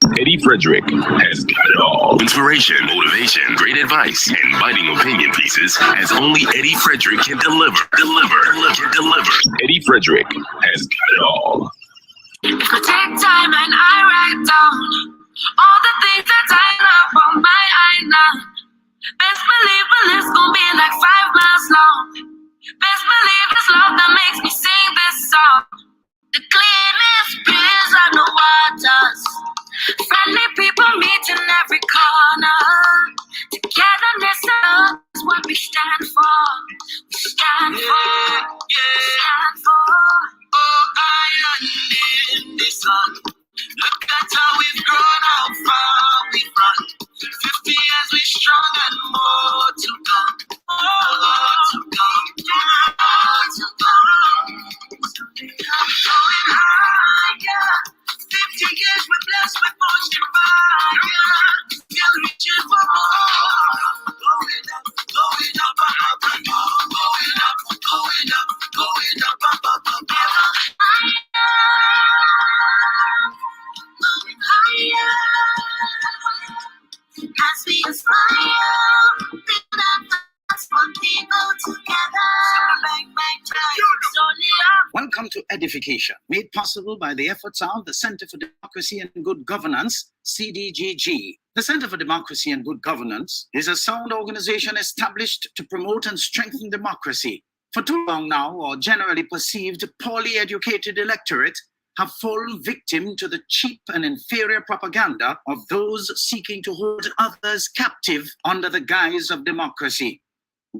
Eddie Frederick has got it all. Inspiration, motivation, great advice, and biting opinion pieces as only Eddie Frederick can deliver. Eddie Frederick has got it all. If I take time and I write down all the things that I love on my island, best believe the list gon' be like 5 miles long. Best believe it's love that makes me sing this song. The cleanest breeze on the waters, friendly people meet in every corner. Togetherness and love is what we stand for. We stand for. Stand for. Oh, island in the sun. Look at how we've grown, how far we've run. 50 years we strong and more to come. More to come. More to come. I'm going higher. 50 years we're blessed with motion fire. Still reaching for more. Going up, going up, up, and more. Going up, going up, going up, up, up, up, up. Going higher. As we aspire, one people together. Welcome to Edification, made possible by the efforts of the Center for Democracy and Good Governance, CDGG. The Center for Democracy and Good Governance is a sound organization established to promote and strengthen democracy. For too long now, our generally perceived poorly educated electorate have fallen victim to the cheap and inferior propaganda of those seeking to hold others captive under the guise of democracy.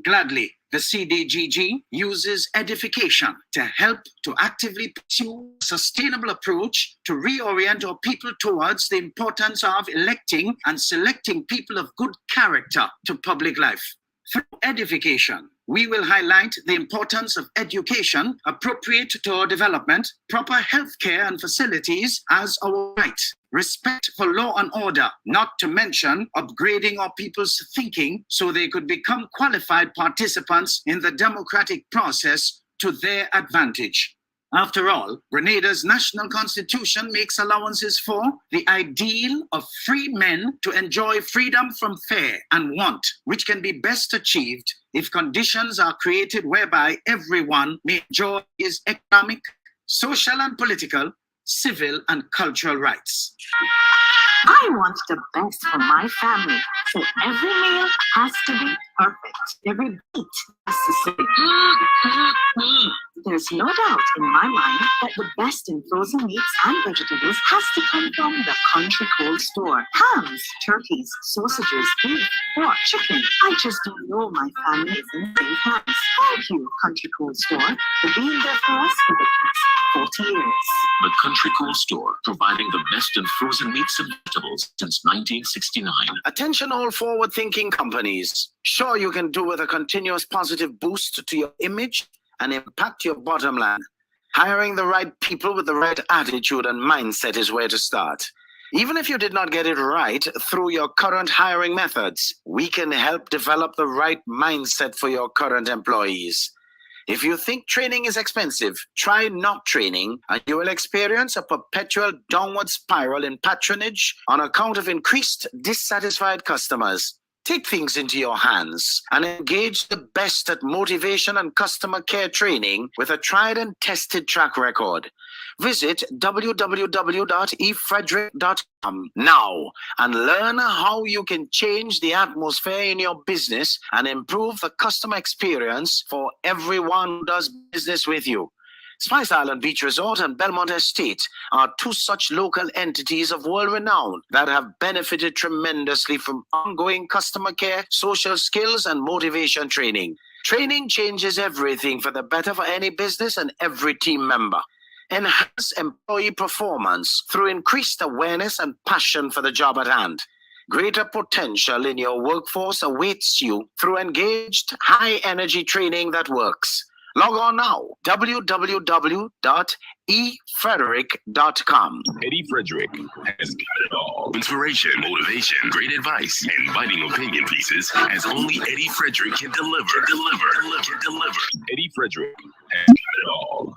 Gladly, the CDGG uses edification to help to actively pursue a sustainable approach to reorient our people towards the importance of electing and selecting people of good character to public life. Through edification, we will highlight the importance of education appropriate to our development, proper health care and facilities as our right, respect for law and order, not to mention upgrading our people's thinking so they could become qualified participants in the democratic process to their advantage. After all, Grenada's national constitution makes allowances for the ideal of free men to enjoy freedom from fear and want, which can be best achieved if conditions are created whereby everyone may enjoy his economic, social and political, civil and cultural rights. I want the best for my family, so every meal has to be perfect. Every bite has to say, There's no doubt in my mind that the best in frozen meats and vegetables has to come from the Country Cold Store. Hams, turkeys, sausages, beef, pork, chicken. I just don't know my family is in safe hands. Thank you, Country Cold Store, for being there for us for the past 40 years. The Country Cold Store, providing the best in frozen meats and vegetables since 1969. Attention all forward-thinking companies. Sure, you can do with a continuous positive boost to your image and impact your bottom line. Hiring the right people with the right attitude and mindset is where to start. Even if you did not get it right through your current hiring methods, we can help develop the right mindset for your current employees. If you think training is expensive, try not training, and you will experience a perpetual downward spiral in patronage on account of increased dissatisfied customers. Take things into your hands and engage the best at motivation and customer care training with a tried and tested track record. Visit www.efrederick.com now and learn how you can change the atmosphere in your business and improve the customer experience for everyone who does business with you. Spice Island Beach Resort and Belmont Estate are two such local entities of world renown that have benefited tremendously from ongoing customer care, social skills, and motivation training. Training changes everything for the better for any business and every team member. Enhance employee performance through increased awareness and passion for the job at hand. Greater potential in your workforce awaits you through engaged, high-energy training that works. Log on now, www.efrederick.com. Eddie Frederick has got it all. Inspiration, motivation, great advice, and biting opinion pieces as only Eddie Frederick can deliver. Eddie Frederick has got it all.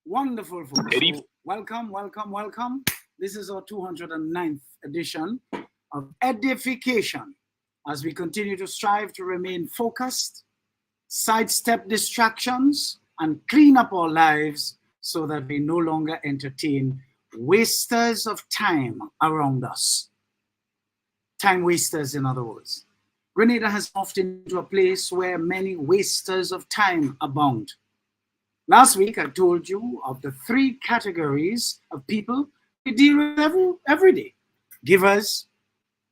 Wonderful, folks. Eddie. So, welcome. This is our 209th edition of Edification, as we continue to strive to remain focused, sidestep distractions, and clean up our lives so that we no longer entertain wasters of time around us. Time wasters, in other words. Grenada has morphed into a place where many wasters of time abound. Last week, I told you of the 3 categories of people we deal with every day: givers,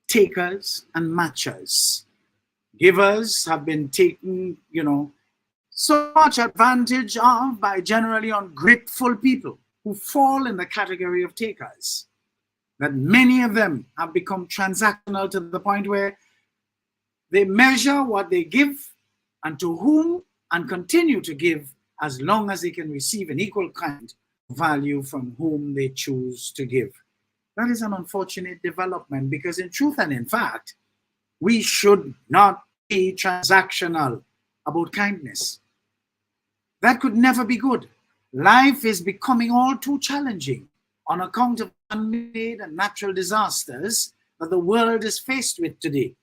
takers, and matchers. Givers have been taken, so much advantage of by generally ungrateful people who fall in the category of takers, that many of them have become transactional to the point where they measure what they give and to whom, and continue to give as long as they can receive an equal kind of value from whom they choose to give. That is an unfortunate development, because in truth and in fact, we should not be transactional about kindness. That could never be good. Life is becoming all too challenging on account of man-made and natural disasters that the world is faced with today,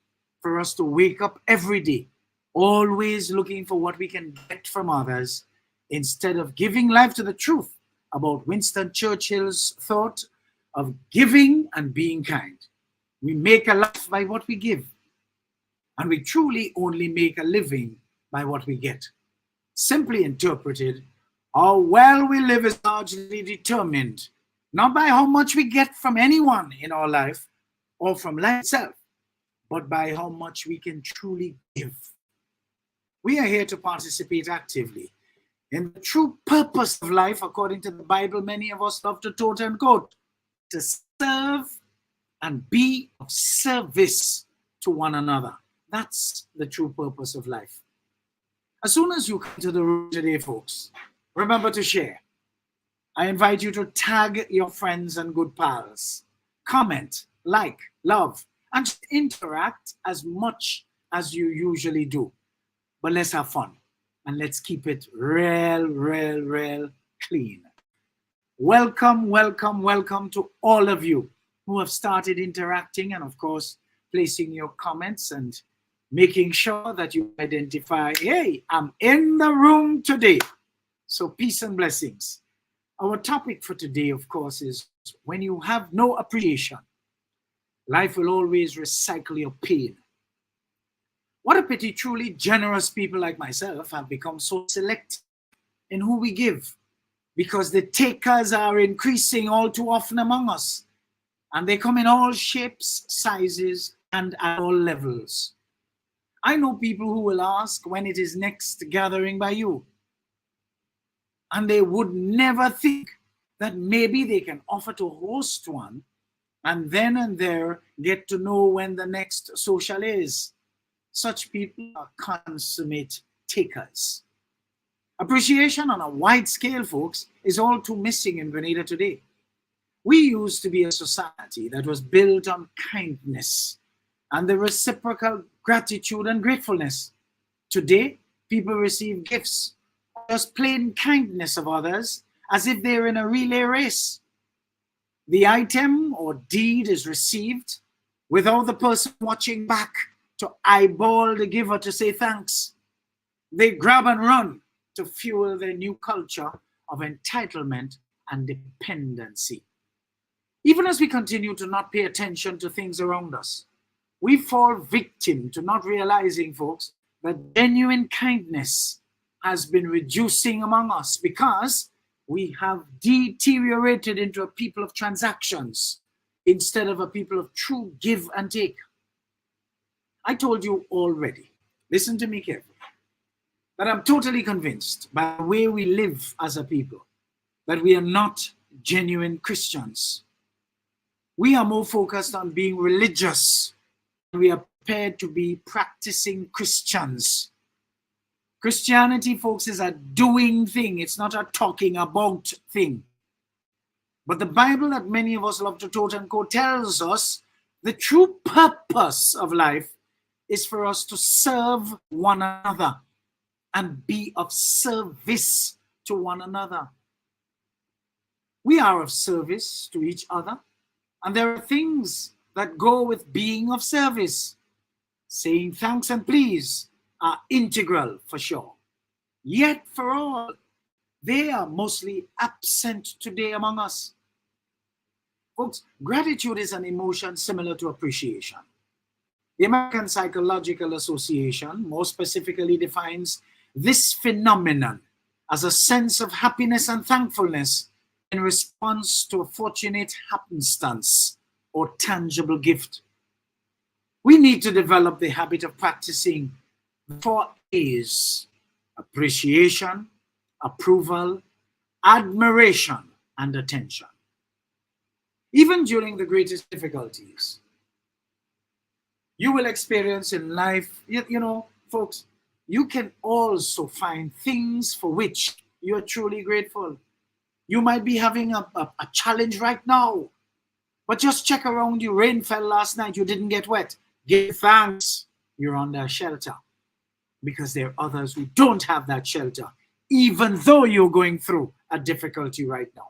for us to wake up every day, always looking for what we can get from others, instead of giving life to the truth about Winston Churchill's thought of giving and being kind. We make a life by what we give, and we truly only make a living by what we get. Simply interpreted, how well we live is largely determined not by how much we get from anyone in our life or from life itself, but by how much we can truly give. We are here to participate actively in the true purpose of life, according to the Bible. Many of us love to quote and quote, to serve and be of service to one another. That's the true purpose of life. As soon as you come to the room today, folks, remember to share. I invite you to tag your friends and good pals, comment, like, love, and interact as much as you usually do. But let's have fun, and let's keep it real clean. Welcome to all of you who have started interacting and, of course, placing your comments and making sure that you identify, hey, I'm in the room today. So peace and blessings. Our topic for today, of course, is when you have no appreciation, life will always recycle your pain. What a pity truly generous people like myself have become so selective in who we give, because the takers are increasing all too often among us, and they come in all shapes, sizes, and at all levels. I know people who will ask when it is next gathering by you, and they would never think that maybe they can offer to host one and then and there get to know when the next social is. Such people are consummate takers. Appreciation on a wide scale, folks, is all too missing in Grenada today. We used to be a society that was built on kindness and the reciprocal gratitude and gratefulness. Today, people receive gifts, just plain kindness of others, as if they're in a relay race. The item or deed is received without the person watching back to eyeball the giver to say thanks. They grab and run to fuel their new culture of entitlement and dependency. Even as we continue to not pay attention to things around us, we fall victim to not realizing, folks, that genuine kindness has been reducing among us because we have deteriorated into a people of transactions instead of a people of true give and take. I told you already, listen to me carefully, that I'm totally convinced by the way we live as a people that we are not genuine Christians. We are more focused on being religious. We are prepared to be practicing Christians. Christianity, folks, is a doing thing. It's not a talking about thing. But the Bible that many of us love to quote and quote tells us the true purpose of life is for us to serve one another and be of service to one another. We are of service to each other And there are things that go with being of service. Saying thanks and please are integral for sure. Yet for all, they are mostly absent today among us. Folks, gratitude is an emotion similar to appreciation. The American Psychological Association more specifically defines this phenomenon as a sense of happiness and thankfulness in response to a fortunate happenstance or tangible gift. We need to develop the habit of practicing the 4 A's: appreciation, approval, admiration, and attention. Even during the greatest difficulties, you will experience in life, you know, folks, you can also find things for which you're truly grateful. You might be having a challenge right now, but just check around you. Rain fell last night, you didn't get wet. Give thanks, you're under shelter, because there are others who don't have that shelter, even though you're going through a difficulty right now.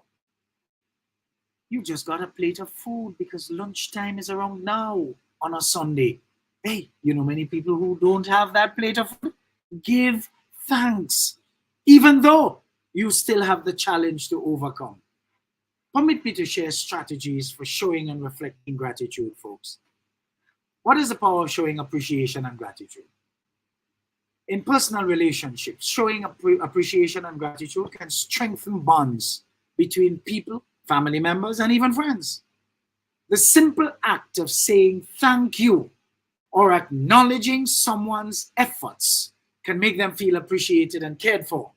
You just got a plate of food because lunchtime is around now on a Sunday. Hey, you know many people who don't have that plate of food? Give thanks, even though you still have the challenge to overcome. Permit me to share strategies for showing and reflecting gratitude, folks. What is the power of showing appreciation and gratitude? In personal relationships, showing appreciation and gratitude can strengthen bonds between people, family members, and even friends. The simple act of saying thank you or acknowledging someone's efforts can make them feel appreciated and cared for,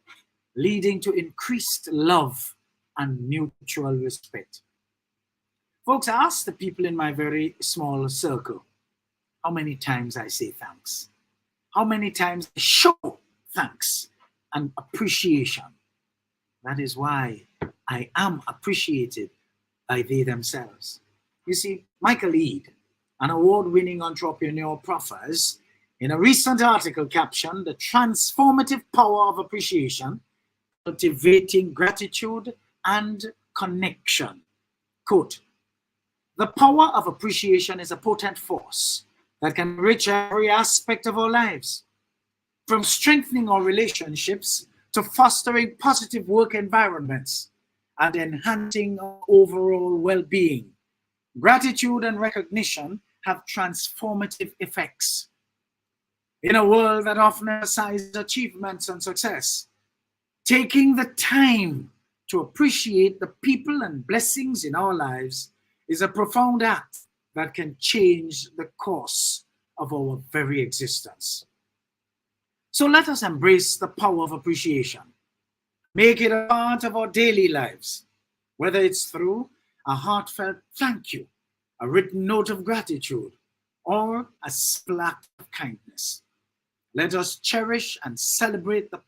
leading to increased love and mutual respect. Folks, I asked the people in my very small circle how many times I say thanks, how many times I show thanks and appreciation. That is why I am appreciated by they themselves. You see, Michael Eade, an award-winning entrepreneur, proffers in a recent article captioned "The Transformative Power of Appreciation, Cultivating Gratitude and Connection." Quote, "The power of appreciation is a potent force that can enrich every aspect of our lives, from strengthening our relationships to fostering positive work environments and enhancing our overall well-being. Gratitude and recognition have transformative effects. In a world that often emphasizes achievements and success, taking the time to appreciate the people and blessings in our lives is a profound act that can change the course of our very existence. So let us embrace the power of appreciation. Make it a part of our daily lives, whether it's through a heartfelt thank you, a written note of gratitude, or a simple act of kindness. Let us cherish and celebrate the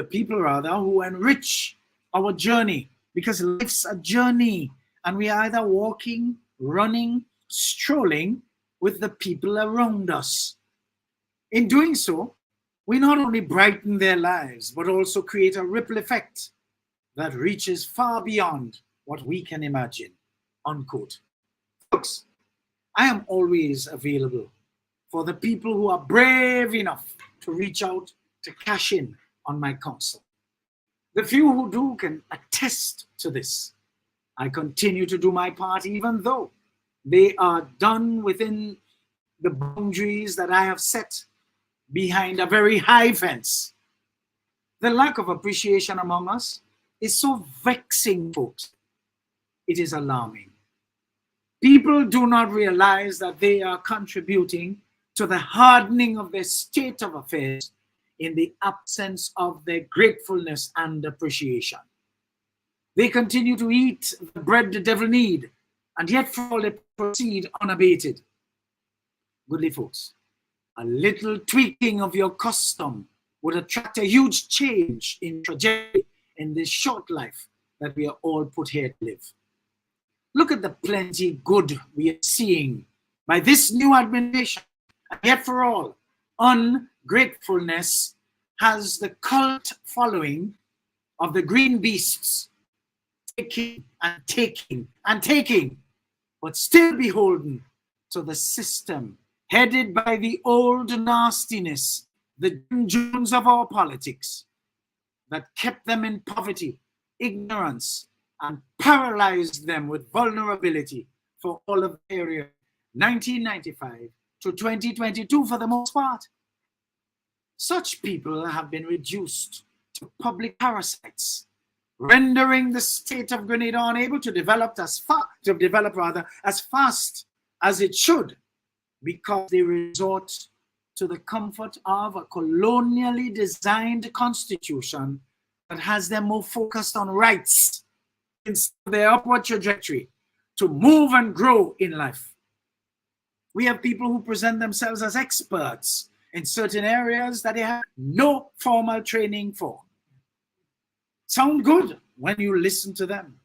people who enrich our journey, because life's a journey and we are either walking, running, strolling with the people around us. In doing so, we not only brighten their lives, but also create a ripple effect that reaches far beyond what we can imagine." Unquote. Folks, I am always available for the people who are brave enough to reach out to cash in on my counsel. The few who do can attest to this. I continue to do my part even though they are done within the boundaries that I have set behind a very high fence. The lack of appreciation among us is so vexing, folks. It is alarming. People do not realize that they are contributing to the hardening of their state of affairs in the absence of their gratefulness and appreciation. They continue to eat the bread the devil need, and yet for all they proceed unabated. Goodly folks, a little tweaking of your custom would attract a huge change in trajectory in this short life that we are all put here to live. Look at the plenty good we are seeing by this new administration, and yet for all, ungratefulness has the cult following of the green beasts. taking and taking and taking, but still beholden to the system headed by the old nastiness, the Jim Jones of our politics, that kept them in poverty, ignorance, and paralyzed them with vulnerability for all of the period 1995 to 2022 for the most part. Such people have been reduced to public parasites, rendering the state of Grenada unable to develop as fast as it should, because they resort to the comfort of a colonially designed constitution that has them more focused on rights instead of their upward trajectory to move and grow in life. We have people who present themselves as experts in certain areas that they have no formal training for. Sound good when you listen to them.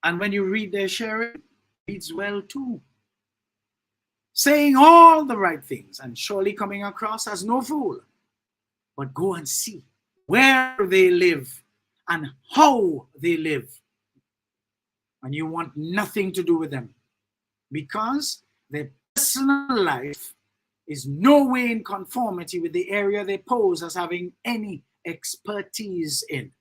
And when you read their sharing, it reads well too. Saying all the right things and surely coming across as no fool. But go and see where they live and how they live. And you want nothing to do with them, because their personal life is no way in conformity with the area they pose as having any expertise in.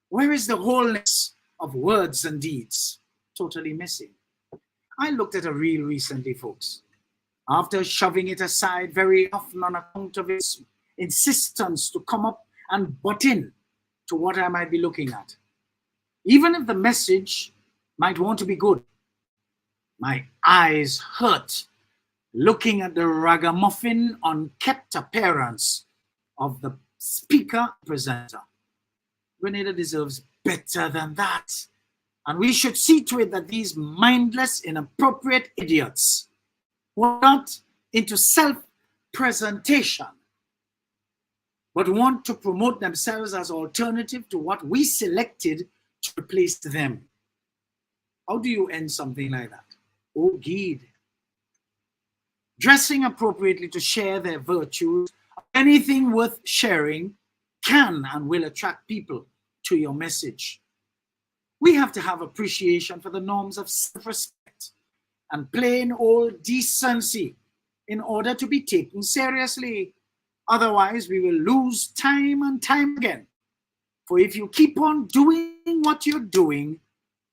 Where is the wholeness of words and deeds? Totally missing. I looked at a reel recently, folks. After shoving it aside very often on account of its insistence to come up and butt in to what I might be looking at. Even if the message might want to be good, my eyes hurt looking at the ragamuffin, unkempt appearance of the speaker presenter. Grenada deserves better than that. And we should see to it that these mindless, inappropriate idiots who are not into self-presentation, but want to promote themselves as alternative to what we selected to replace them. How do you end something like that? Oh, Gid. Dressing appropriately to share their virtues, anything worth sharing can and will attract people to your message. We have to have appreciation for the norms of self-respect and plain old decency in order to be taken seriously. Otherwise, we will lose time and time again. For if you keep on doing what you're doing,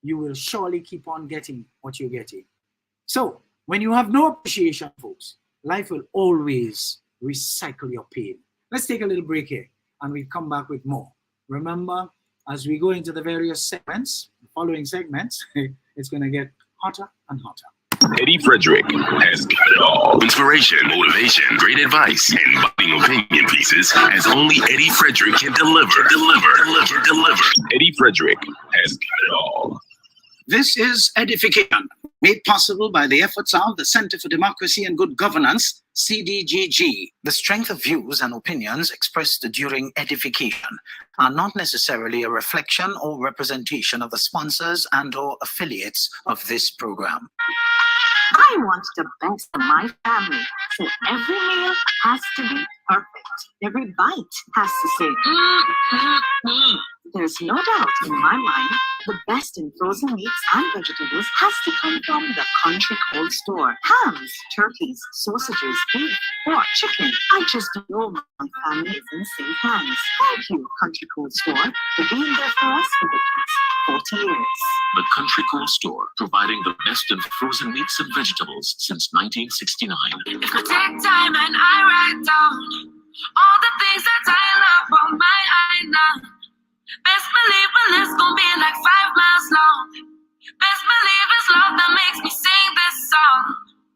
you will surely keep on getting what you're getting. So, when you have no appreciation, folks, life will always recycle your pain. Let's take a little break here, and we'll come back with more. Remember, as we go into the various segments, following segments, it's going to get hotter and hotter. Eddie Frederick has got it all. Inspiration, motivation, great advice, and biting opinion pieces as only Eddie Frederick can deliver. Eddie Frederick has got it all. This is Edification, made possible by the efforts of the Center for Democracy and Good Governance, CDGG. The strength of views and opinions expressed during edification are not necessarily a reflection or representation of the sponsors and/or affiliates of this program. I want the best for my family, so every meal has to be perfect. Every bite has to say, There's no doubt in my mind, the best in frozen meats and vegetables has to come from the Country Cold Store. Hams, turkeys, sausages, beef, pork, chicken. I just know my family is in safe hands. Thank you, Country Cold Store, for being there for us for the past 40 years. The Country Cold Store, providing the best in frozen meats and vegetables since 1969. If I take time and I write down all the things that I love on my island, best believe the list gon' be like 5 miles long. Best believe it's love that makes me sing this song.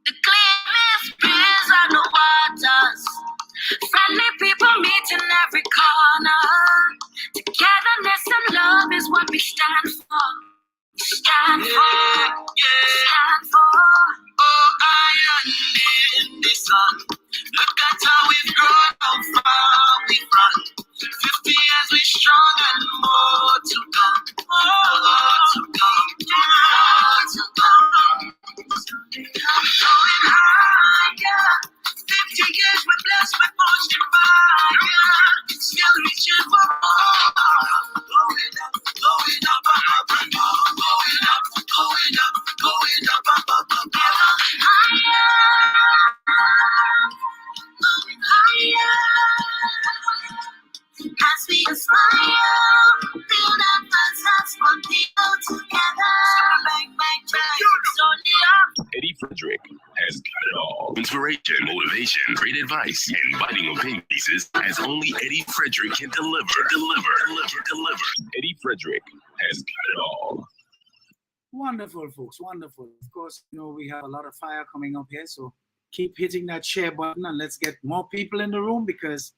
The cleanest breeze on the waters, friendly people meet in every corner. Togetherness and love is what we stand for. Stand for. Oh, I am in the sun. Look at how we've grown, how far we've run. 50 years we strong and more to come. More to come. I'm going higher. 50 years we're blessed with motion fire. Still reaching for more. Going up, as we aspire, build up us as one people together. Bang, bang, bang. Eddie Frederick has got it all. Inspiration, motivation, great advice, and biting opinion pieces as only Eddie Frederick can deliver. Eddie Frederick has got it all. Wonderful, folks. Wonderful. Of course, you know, we have a lot of fire coming up here, so keep hitting that share button and let's get more people in the room, because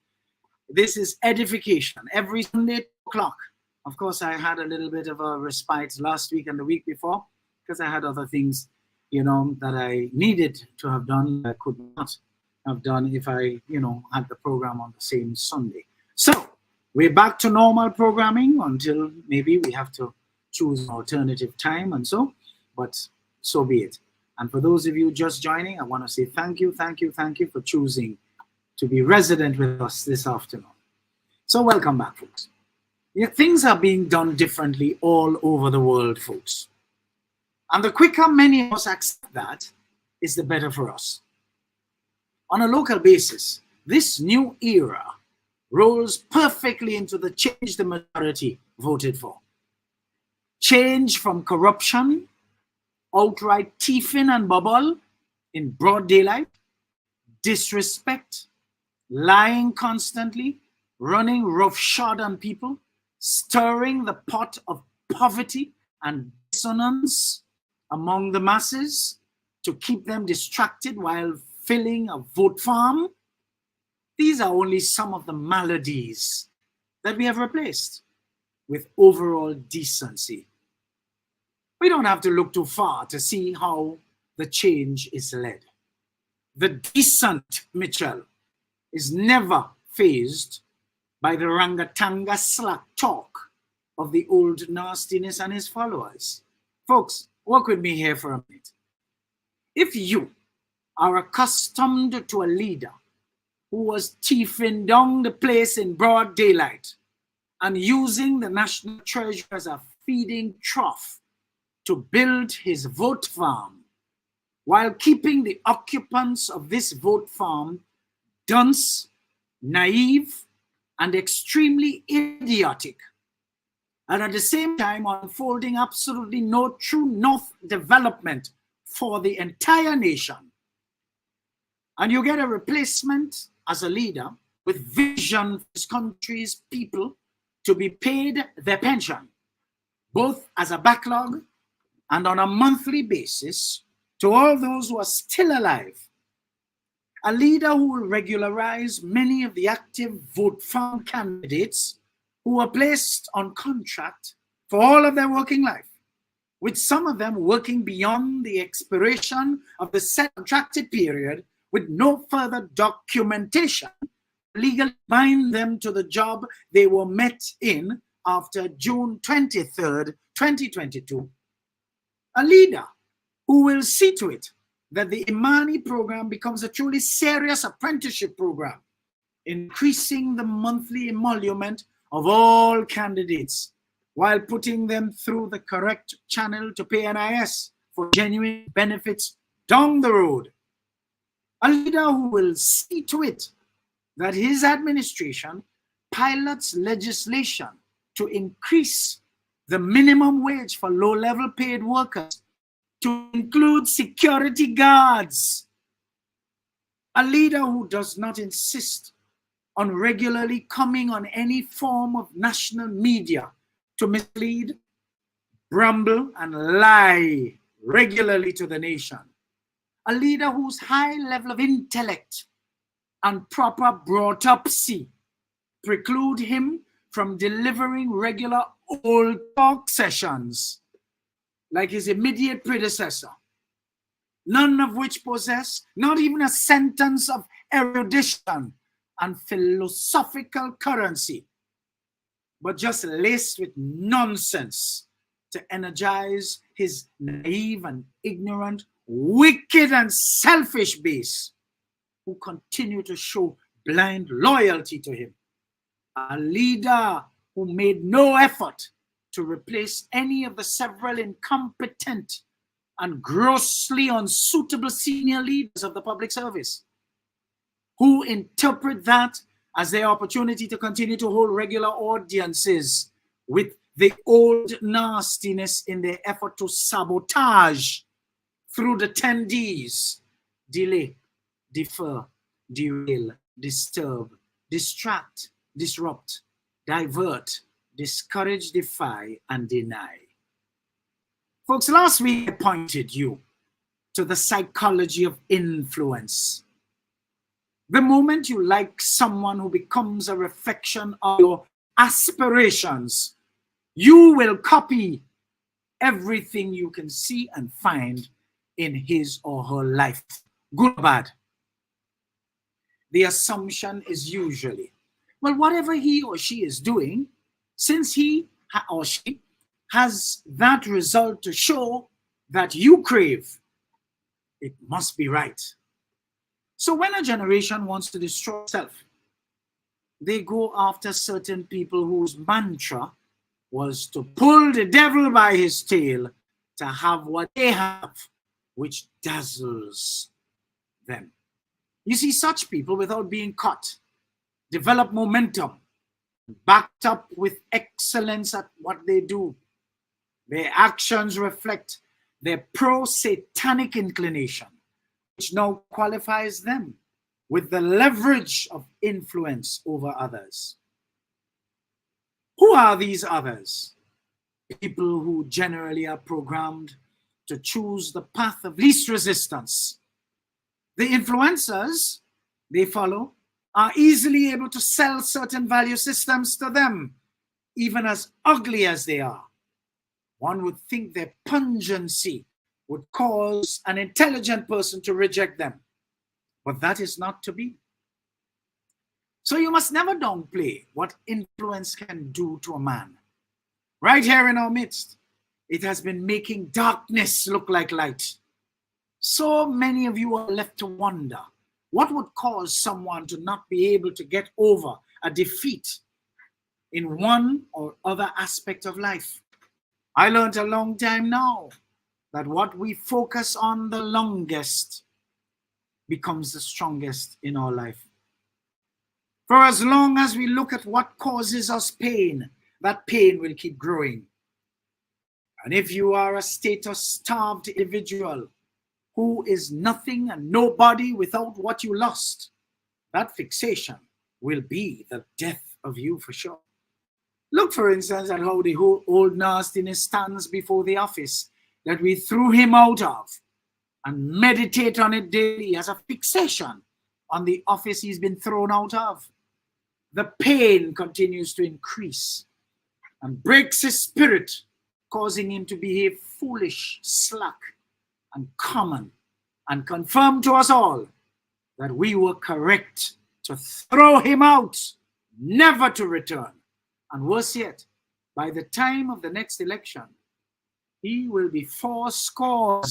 this is edification every Sunday at 2 o'clock. Of course, I had a little bit of a respite last week and the week before because I had other things, you know, that I needed to have done that I could not have done if I, you know, had the program on the same Sunday. So we're back to normal programming until maybe we have to choose an alternative time and so, but so be it. And for those of you just joining, I want to say thank you for choosing to be resident with us this afternoon. So welcome back, folks. Yeah, things are being done differently all over the world, folks. And the quicker many of us accept that, is the better for us. On a local basis, this new era rolls perfectly into the change the majority voted for. Change from corruption, outright thieving and bubble in broad daylight, disrespect, lying constantly, running roughshod on people, stirring the pot of poverty and dissonance among the masses to keep them distracted while filling a vote farm. These are only some of the maladies that we have replaced with overall decency. We don't have to look too far to see how the change is led. The decent Mitchell is never fazed by the rangatanga slack talk of the old nastiness and his followers. Folks, work with me here for a minute. If you are accustomed to a leader who was thieving down the place in broad daylight and using the national treasure as a feeding trough to build his vote farm, while keeping the occupants of this vote farm dunce, naive, and extremely idiotic, and at the same time unfolding absolutely no true north development for the entire nation, and you get a replacement as a leader with vision for his country's people to be paid their pension, both as a backlog and on a monthly basis to all those who are still alive. A leader who will regularize many of the active vote farm candidates who were placed on contract for all of their working life, with some of them working beyond the expiration of the set contracted period with no further documentation legally bind them to the job they were met in after June 23rd, 2022. A leader who will see to it that the Imani program becomes a truly serious apprenticeship program, increasing the monthly emolument of all candidates while putting them through the correct channel to pay NIS for genuine benefits down the road. A leader who will see to it that his administration pilots legislation to increase the minimum wage for low-level paid workers to include security guards. A leader who does not insist on regularly coming on any form of national media to mislead, bramble, and lie regularly to the nation. A leader whose high level of intellect and proper brought-upsy preclude him from delivering regular old talk sessions like his immediate predecessor, none of which possess not even a sentence of erudition and philosophical currency, but just laced with nonsense to energize his naive and ignorant, wicked and selfish base, who continue to show blind loyalty to him. A leader who made no effort to replace any of the several incompetent and grossly unsuitable senior leaders of the public service, who interpret that as their opportunity to continue to hold regular audiences with the old nastiness in their effort to sabotage through the 10 Ds: delay, defer, derail, disturb, distract, disrupt, divert, discourage, defy, and deny. Folks, last week I pointed you to the psychology of influence. The moment you like someone who becomes a reflection of your aspirations, you will copy everything you can see and find in his or her life, good or bad. The assumption is usually, well, whatever he or she is doing, since he or she has that result to show that you crave, it must be right. So when a generation wants to destroy self, they go after certain people whose mantra was to pull the devil by his tail to have what they have, which dazzles them. You see, such people, without being caught, develop momentum, backed up with excellence at what they do. Their actions reflect their pro-satanic inclination, which now qualifies them with the leverage of influence over others. Who are these others? People who generally are programmed to choose the path of least resistance. The influencers they follow are easily able to sell certain value systems to them, even as ugly as they are. One would think their pungency would cause an intelligent person to reject them, but that is not to be. So you must never downplay what influence can do to a man. Right here in our midst, it has been making darkness look like light. So many of you are left to wonder, what would cause someone to not be able to get over a defeat in one or other aspect of life? I learned a long time now that what we focus on the longest becomes the strongest in our life. For as long as we look at what causes us pain, that pain will keep growing. And if you are a status-starved individual who is nothing and nobody without what you lost, that fixation will be the death of you for sure. Look, for instance, at how the whole old nastiness stands before the office that we threw him out of, and meditate on it daily as a fixation on the office he's been thrown out of. The pain continues to increase and breaks his spirit, causing him to behave foolish, slack, and common, and confirm to us all that we were correct to throw him out, never to return. And worse yet, by the time of the next election, he will be 80,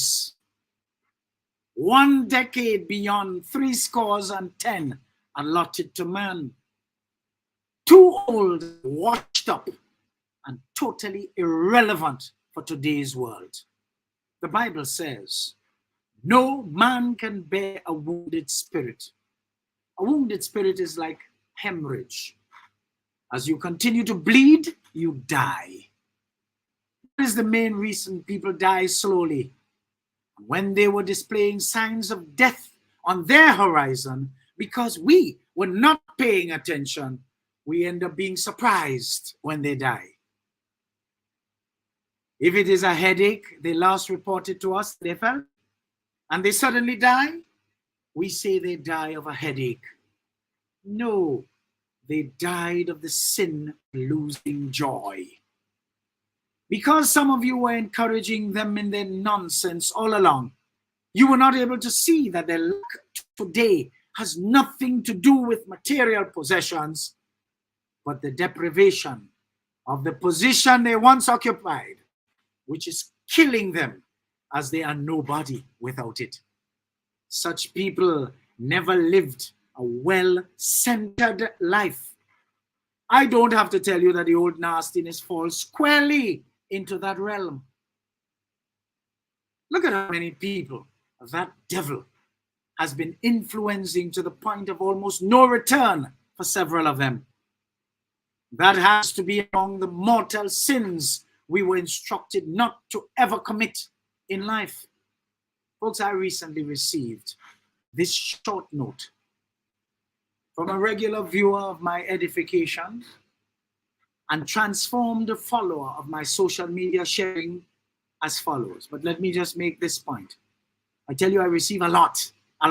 1 decade beyond 70 allotted to man. Too old, washed up, and totally irrelevant for today's world. The Bible says, no man can bear a wounded spirit. A wounded spirit is like hemorrhage. As you continue to bleed, you die. What is the main reason people die slowly? When they were displaying signs of death on their horizon, because we were not paying attention, we end up being surprised when they die. If it is a headache they last reported to us they felt, and they suddenly die, we say they die of a headache. No, they died of the sin of losing joy. Because some of you were encouraging them in their nonsense all along, you were not able to see that their luck today has nothing to do with material possessions, but the deprivation of the position they once occupied, which is killing them as they are nobody without it. Such people never lived a well-centered life. I don't have to tell you that the old nastiness falls squarely into that realm. Look at how many people that devil has been influencing to the point of almost no return for several of them. That has to be among the mortal sins we were instructed not to ever commit in life. Folks, I recently received this short note from a regular viewer of my edification and transformed follower of my social media sharing as follows. But let me just make this point. I tell you, I receive a lot. I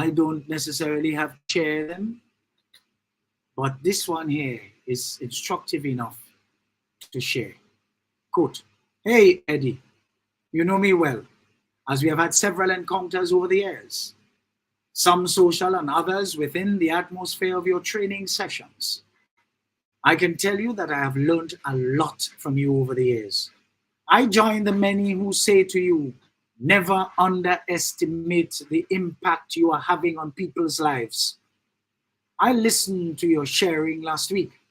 don't necessarily have to share them, but this one here is instructive enough to share. Quote, "Hey, Eddie, you know me well, as we have had several encounters over the years, some social and others within the atmosphere of your training sessions. I can tell you that I have learned a lot from you over the years. I join the many who say to you, never underestimate the impact you are having on people's lives. I listened to your sharing last week,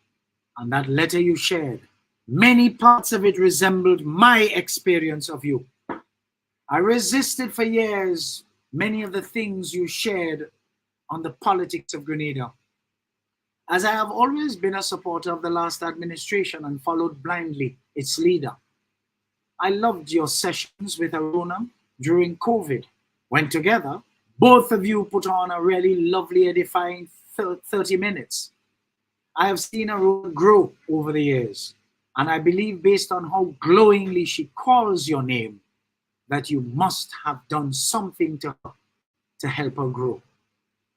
and that letter you shared, many parts of it resembled my experience of you. I resisted for years many of the things you shared on the politics of Grenada, as I have always been a supporter of the last administration and followed blindly its leader. I loved your sessions with Arona during COVID, when together, both of you put on a really lovely, edifying 30 minutes. I have seen Arona grow over the years, and I believe based on how glowingly she calls your name, that you must have done something to her to help her grow.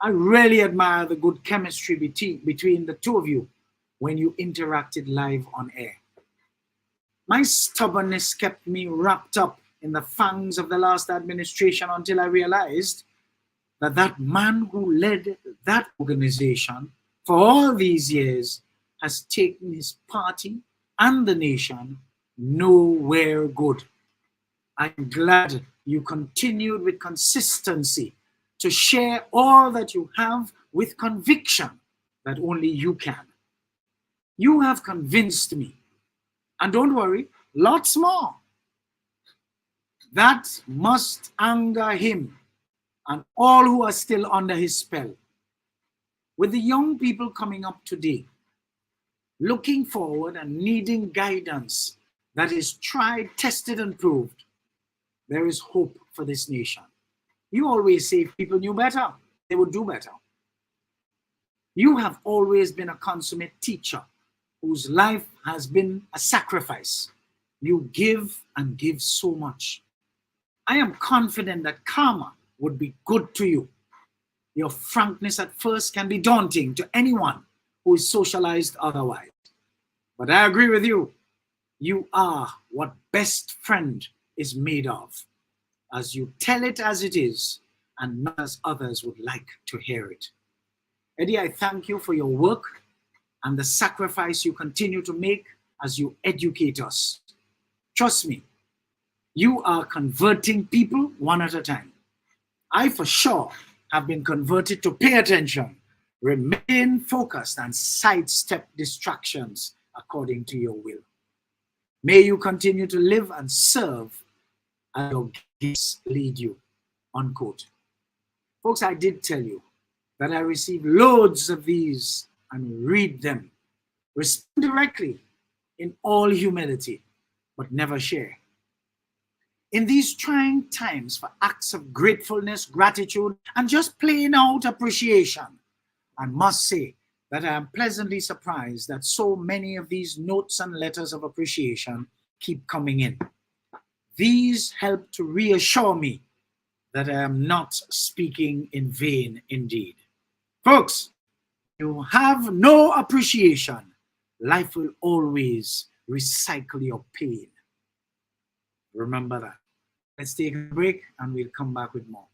I really admire the good chemistry between the two of you when you interacted live on air. My stubbornness kept me wrapped up in the fangs of the last administration until I realized that that man who led that organization for all these years has taken his party and the nation nowhere good. I'm glad you continued with consistency to share all that you have with conviction that only you can. You have convinced me, and don't worry, lots more. That must anger him and all who are still under his spell. With the young people coming up today, looking forward and needing guidance that is tried, tested, and proved, there is hope for this nation. You always say if people knew better, they would do better. You have always been a consummate teacher whose life has been a sacrifice. You give and give so much. I am confident that karma would be good to you. Your frankness at first can be daunting to anyone who is socialized otherwise. But I agree with you. You are what best friend is made of, as you tell it as it is and not as others would like to hear it. Eddie, I thank you for your work and the sacrifice you continue to make as you educate us. Trust me, you are converting people one at a time. I for sure have been converted to pay attention, remain focused, and sidestep distractions according to your will. May you continue to live and serve as your gifts lead you, unquote. Folks, I did tell you that I receive loads of these and read them. Respond directly in all humility, but never share. In these trying times for acts of gratefulness, gratitude, and just plain out appreciation, I must say that I am pleasantly surprised that so many of these notes and letters of appreciation keep coming in. These help to reassure me that I am not speaking in vain indeed. Folks, you have no appreciation, life will always recycle your pain. Remember that. Let's take a break and we'll come back with more.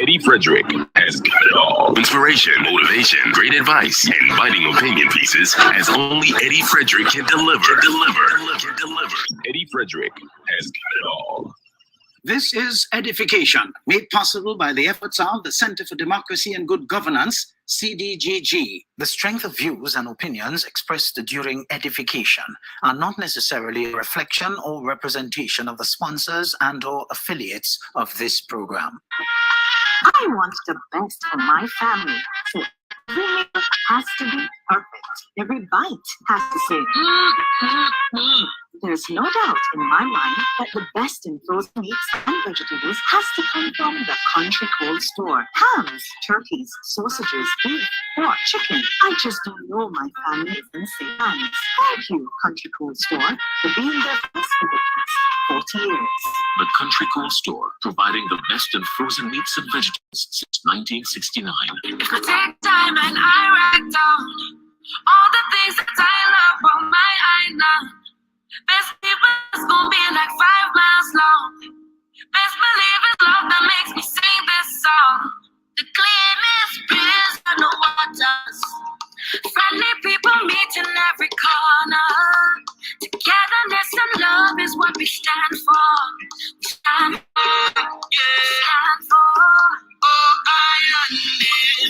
Eddie Frederick has got it all. Inspiration, motivation, great advice, and biting opinion pieces as only Eddie Frederick can deliver. Eddie Frederick has got it all. This is Edification, made possible by the efforts of the Center for Democracy and Good Governance, CDGG. The strength of views and opinions expressed during edification are not necessarily a reflection or representation of the sponsors and/or affiliates of this program. I want the best for my family. So every meal has to be perfect. Every bite has to say, There's no doubt in my mind that the best in frozen meats and vegetables has to come from the Country Cold Store. Hams, turkeys, sausages, beef, pork, chicken. I just don't know my family is in the same hands. Thank you, Country Cold Store, for being there for us for the past 40 years. The Country Cold Store, providing the best in frozen meats and vegetables since 1969. If I take time and I write down all the things that I love on my island, best believe it's gonna be like 5 miles long. Best believe it's love that makes me sing this song. The cleanest breeze on the waters, friendly people meet in every corner. Togetherness and love is what we stand for. We stand for. Stand for. Oh, island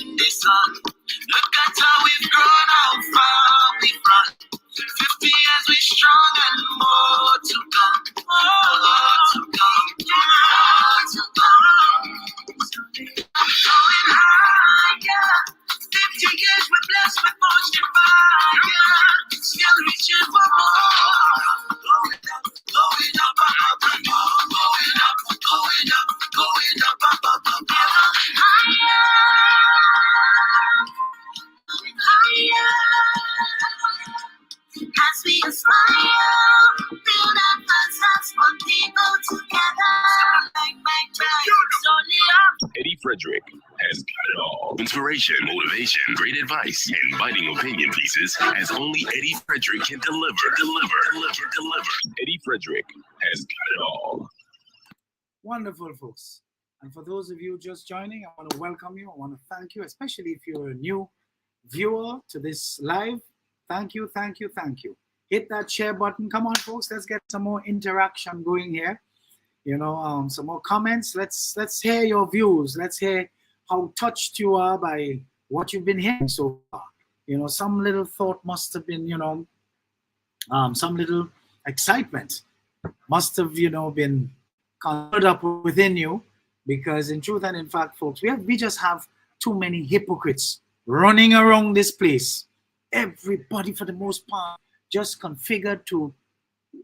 in the sun. Look at how we've grown, how far we've run. 50 years we strong and more to come. More to come. More to come. Going higher. 50 years we're blessed with much fire. Still reaching for more. Going up, going up, up, up, going up, going up, going up, up, up, up, higher. As we aspire, build up ourselves, put people together. Like my time, only up. Eddie Frederick has got it all. Inspiration, motivation, great advice, and biting opinion pieces as only Eddie Frederick can deliver. Eddie Frederick has got it all. Wonderful, folks. And for those of you just joining, I want to welcome you. I want to thank you, especially if you're a new viewer to this live. Thank you. Hit that share button. Come on, folks. Let's get some more interaction going here. You know, some more comments. Let's hear your views. Let's hear how touched you are by what you've been hearing so far. You know, some little thought must have been, you know, some little excitement must have, you know, been conjured up within you, because in truth and in fact, folks, we just have too many hypocrites running around this place. Everybody, for the most part, just configured to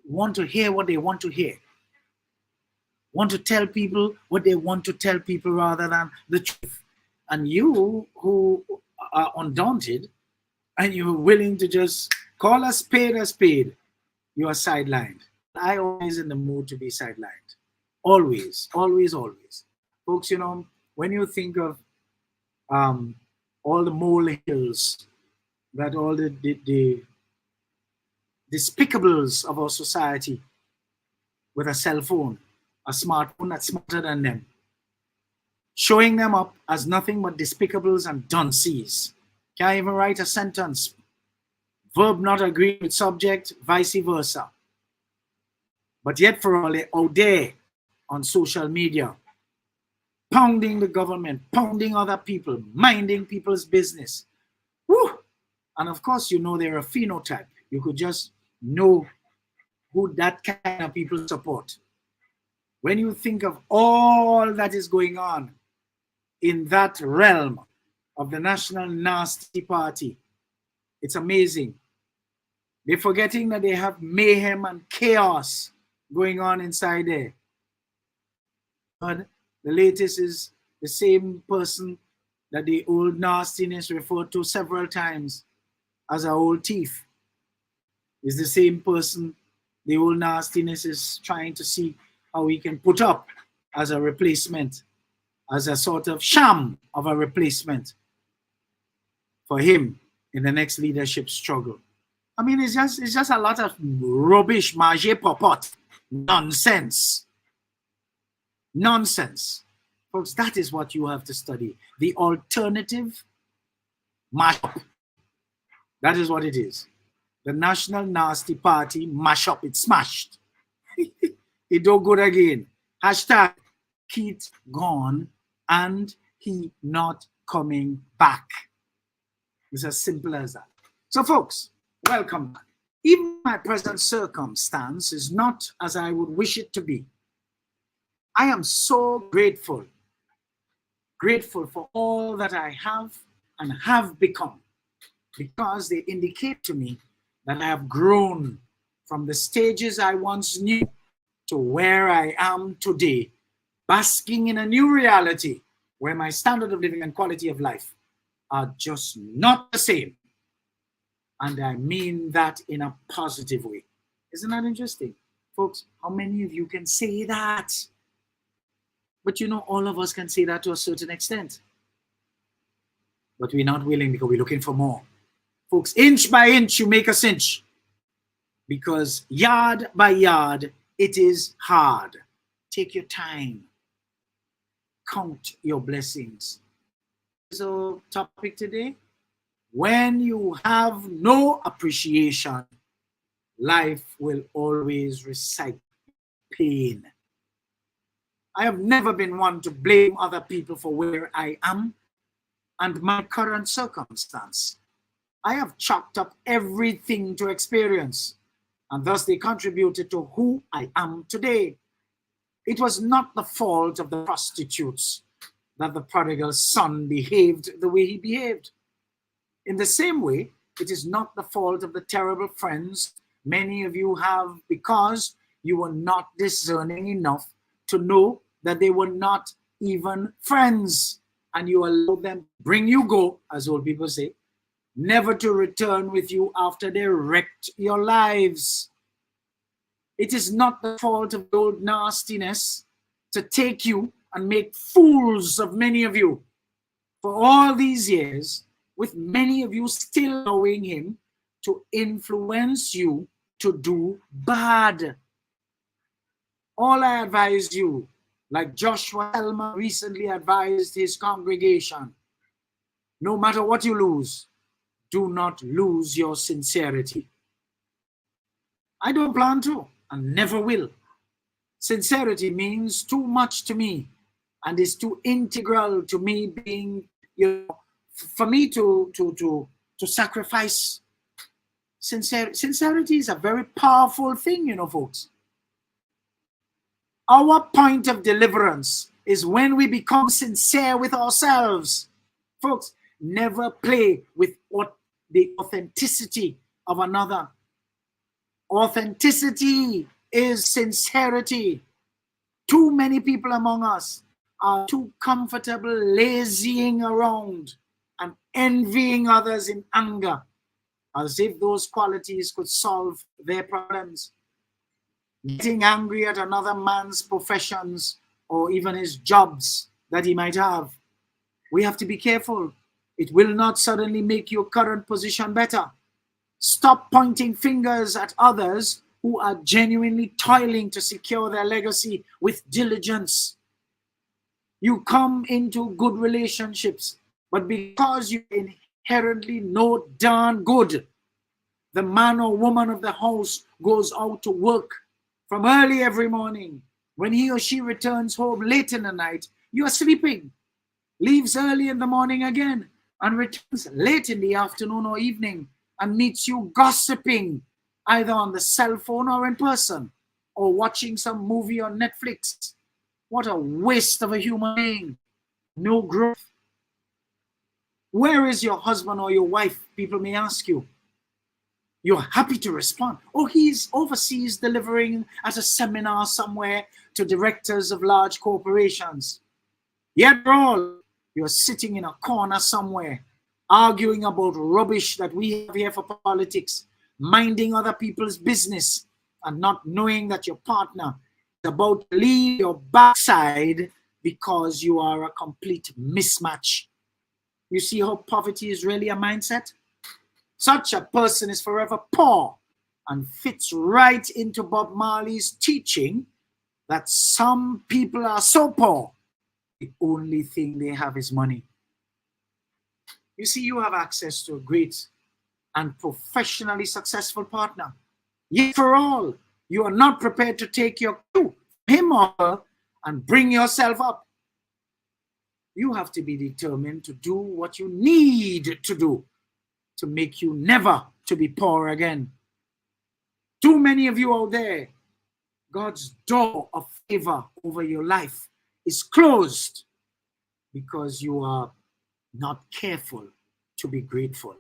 want to hear what they want to hear, want to tell people what they want to tell people rather than the truth. And you who are undaunted and you're willing to just call a spade, you are sidelined. I always in the mood to be sidelined. Always. Folks, you know, when you think of all the molehills that all the despicables of our society with a cell phone, a smartphone that's smarter than them, showing them up as nothing but despicables and dunces. Can't even write a sentence. Verb not agreeing with subject, vice versa. But yet for all, they're out there on social media, pounding the government, pounding other people, minding people's business. Woo! And of course, you know they're a phenotype. You could just know who that kind of people support. When you think of all that is going on in that realm of the National Nasty Party, it's amazing. They're forgetting that they have mayhem and chaos going on inside there. But the latest is the same person that the old nastiness referred to several times as our old thief. Is the same person the old nastiness is trying to see how we can put up as a replacement, as a sort of sham of a replacement for him in the next leadership struggle. I mean, it's just a lot of rubbish, manger popot, nonsense. Folks, that is what you have to study. The alternative mashup. That is what it is. The National Nasty Party mashup. It's smashed. It don't good again. Hashtag Keith gone and he not coming back. It's as simple as that. So folks, welcome back. Even my present circumstance is not as I would wish it to be. I am so grateful grateful for all that I have and have become, because they indicate to me that I have grown from the stages I once knew to where I am today, basking in a new reality where my standard of living and quality of life are just not the same. And I mean that in a positive way. Isn't that interesting? Folks, how many of you can say that? But you know, all of us can say that to a certain extent. But we're not willing because we're looking for more. Folks, inch by inch, you make a cinch. Because yard by yard, it is hard. Take your time. Count your blessings. So, topic today, when you have no appreciation, life will always recite pain. I have never been one to blame other people for where I am and my current circumstance. I have chalked up everything to experience, and thus they contributed to who I am today. It was not the fault of the prostitutes that the prodigal son behaved the way he behaved. In the same way, it is not the fault of the terrible friends many of you have, because you were not discerning enough to know that they were not even friends, and you allowed them to bring you go, as old people say, never to return with you after they wrecked your lives. It is not the fault of the old nastiness to take you and make fools of many of you. For all these years, with many of you still allowing him to influence you to do bad. All I advise you, like Joshua Selma recently advised his congregation, no matter what you lose, do not lose your sincerity. I don't plan to and never will. Sincerity means too much to me and is too integral to me being, for me to sacrifice. Sincerity is a very powerful thing, folks. Our point of deliverance is when we become sincere with ourselves. Folks, never play with the authenticity of another. Authenticity is sincerity. Too many people among us are too comfortable lazying around and envying others in anger, as if those qualities could solve their problems. Getting angry at another man's professions or even his jobs that he might have. We have to be careful. It will not suddenly make your current position better. Stop pointing fingers at others who are genuinely toiling to secure their legacy with diligence. You come into good relationships, but because you inherently know darn good, the man or woman of the house goes out to work from early every morning. When he or she returns home late in the night, you are sleeping, leaves early in the morning again, and returns late in the afternoon or evening and meets you gossiping, either on the cell phone or in person, or watching some movie on Netflix. What a waste of a human being. No growth. Where is your husband or your wife? People may ask you. You're happy to respond. Oh, he's overseas delivering at a seminar somewhere to directors of large corporations. Yet all, you're sitting in a corner somewhere, arguing about rubbish that we have here for politics, minding other people's business, and not knowing that your partner is about to leave your backside because you are a complete mismatch. You see how poverty is really a mindset? Such a person is forever poor and fits right into Bob Marley's teaching that some people are so poor, the only thing they have is money. You see, you have access to a great and professionally successful partner. Yet for all, you are not prepared to take your cue, him or her, and bring yourself up. You have to be determined to do what you need to do to make you never to be poor again. Too many of you out there, God's door of favor over your life is closed. because you are not careful to be grateful.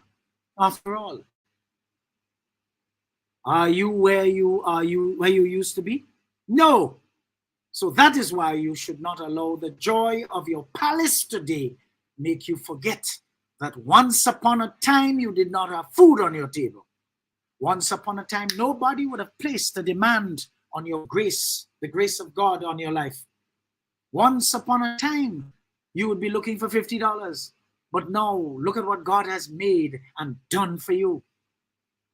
After all, are you where you used to be? No. So that is why you should not allow the joy of your palace today make you forget that once upon a time you did not have food on your table. Once upon a time, nobody would have placed a demand on your grace, the grace of God on your life. Once upon a time, you would be looking for $50. But now, look at what God has made and done for you.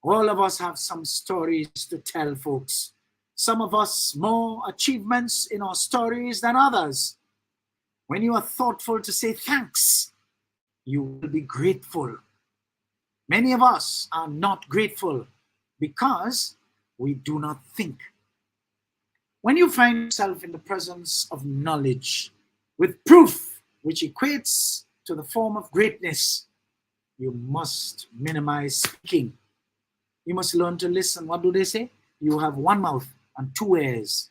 All of us have some stories to tell, folks. Some of us more achievements in our stories than others. When you are thoughtful to say thanks, you will be grateful. Many of us are not grateful because we do not think. When you find yourself in the presence of knowledge with proof which equates to the form of greatness, you must minimize speaking. You must learn to listen. What do they say? You have one mouth and two ears,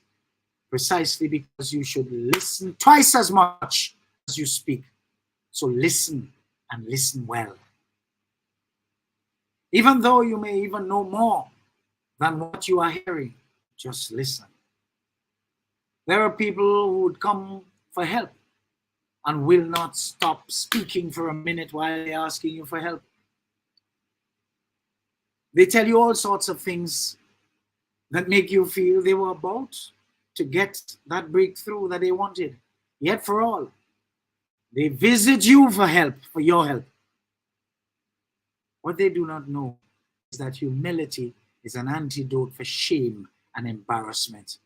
precisely because you should listen twice as much as you speak. So listen, and listen well. Even though you may even know more than what you are hearing, just listen. There are people who would come for help and will not stop speaking for a minute while they're asking you for help. They tell you all sorts of things that make you feel they were about to get that breakthrough that they wanted. Yet for all, they visit you for help, for your help. What they do not know is that humility is an antidote for shame and embarrassment.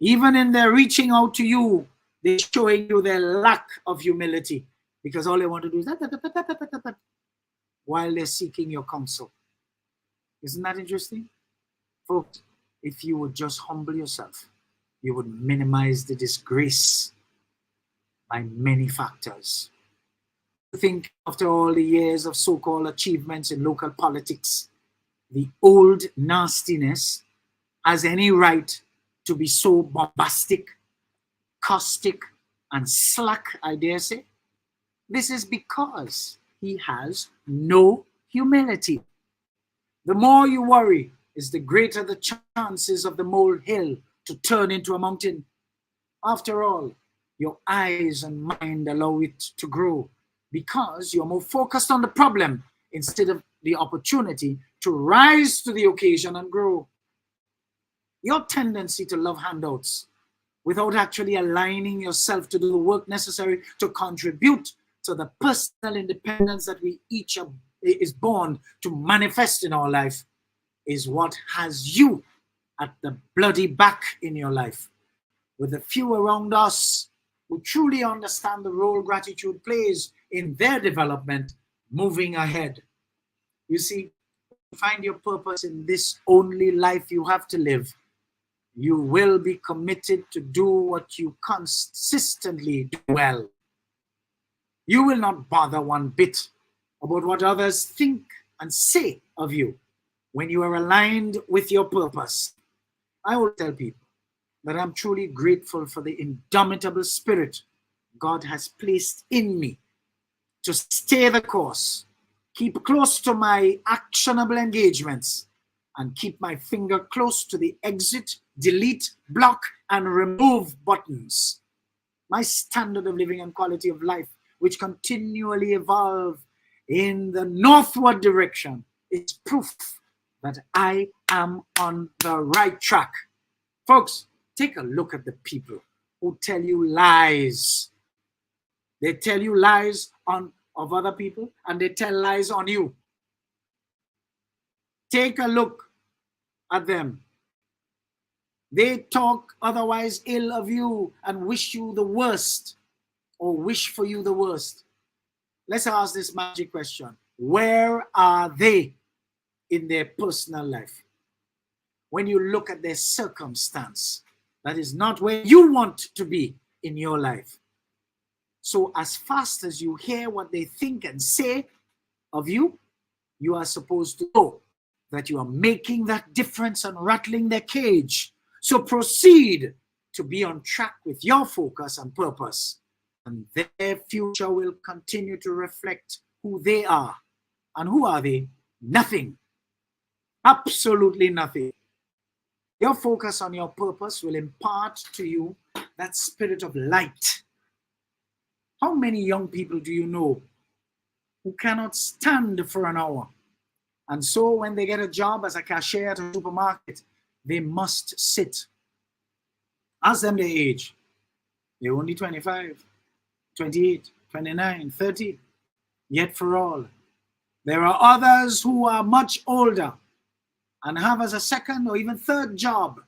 Even in their reaching out to you, they're showing you their lack of humility because all they want to do is that while they're seeking your counsel. Isn't that interesting? Folks, if you would just humble yourself, you would minimize the disgrace by many factors. I think after all the years of so-called achievements in local politics, the old nastiness has any right to be so bombastic, caustic, and slack, I dare say? This is because he has no humility. The more you worry is the greater the chances of the molehill to turn into a mountain. After all, your eyes and mind allow it to grow because you're more focused on the problem instead of the opportunity to rise to the occasion and grow. Your tendency to love handouts without actually aligning yourself to do the work necessary to contribute to the personal independence that we each is born to manifest in our life is what has you at the bloody back in your life. With the few around us who truly understand the role gratitude plays in their development, moving ahead. You see, find your purpose in this only life you have to live. You will be committed to do what you consistently do well. You will not bother one bit about what others think and say of you when you are aligned with your purpose. I will tell people that I'm truly grateful for the indomitable spirit God has placed in me to stay the course, keep close to my actionable engagements, and keep my finger close to the exit, delete, block, and remove buttons. My standard of living and quality of life, which continually evolve in the northward direction, is proof that I am on the right track. Folks, take a look at the people who tell you lies. They tell you lies of other people, and they tell lies on you. Take a look at them. They talk otherwise ill of you and wish you the worst, or wish for you the worst. Let's ask this magic question. Where are they in their personal life? When you look at their circumstance, that is not where you want to be in your life. So as fast as you hear what they think and say of you, you are supposed to know that you are making that difference and rattling their cage. So proceed to be on track with your focus and purpose. and their future will continue to reflect who they are. And who are they? Nothing. Absolutely nothing. Your focus on your purpose will impart to you that spirit of light. How many young people do you know who cannot stand for an hour? And so when they get a job as a cashier at a supermarket, they must sit. Ask them their age. They're only 25, 28, 29, 30. Yet for all, there are others who are much older and have as a second or even third job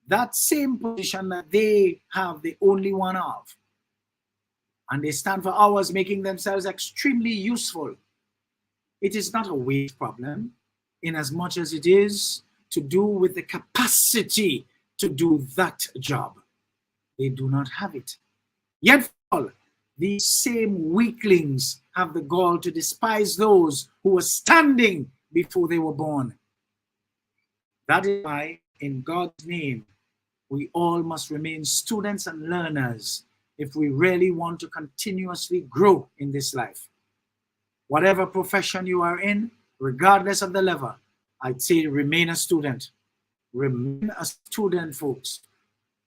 that same position that they have the only one of. And they stand for hours making themselves extremely useful. It is not a weight problem, in as much as it is to do with the capacity to do that job. They do not have it. Yet all, these same weaklings have the gall to despise those who were standing before they were born. That is why, in God's name, we all must remain students and learners if we really want to continuously grow in this life. Whatever profession you are in, regardless of the level, I'd say remain a student. Remain a student, folks.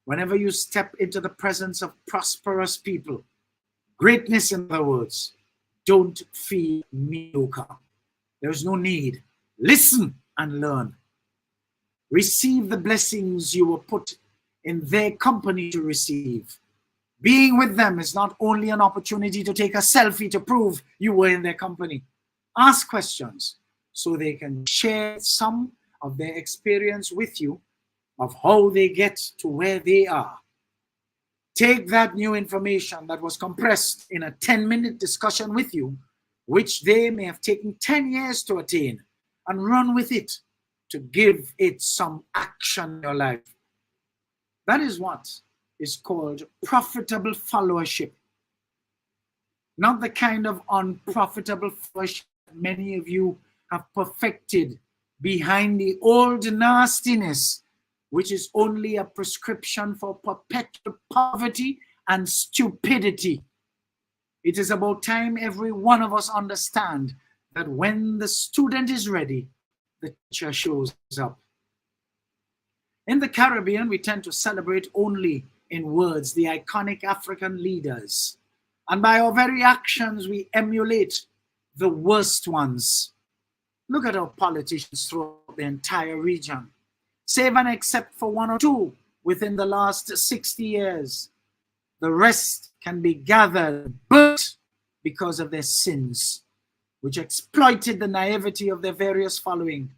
Whenever you step into the presence of prosperous people, greatness in other words, don't feel mediocre. There's no need. Listen and learn. Receive the blessings you were put in their company to receive. Being with them is not only an opportunity to take a selfie to prove you were in their company. Ask questions so they can share some of their experience with you of how they get to where they are. Take that new information that was compressed in a 10-minute discussion with you, which they may have taken 10 years to attain, and run with it to give it some action in your life. That is what is called profitable followership. Not the kind of unprofitable followership many of you have perfected behind the old nastiness, which is only a prescription for perpetual poverty and stupidity. It is about time every one of us understand that when the student is ready, the teacher shows up. In the Caribbean, we tend to celebrate only in words the iconic African leaders, and by our very actions, we emulate the worst ones. Look at our politicians throughout the entire region, save and except for one or two within the last 60 years. The rest can be gathered, but because of their sins, which exploited the naivety of their various following.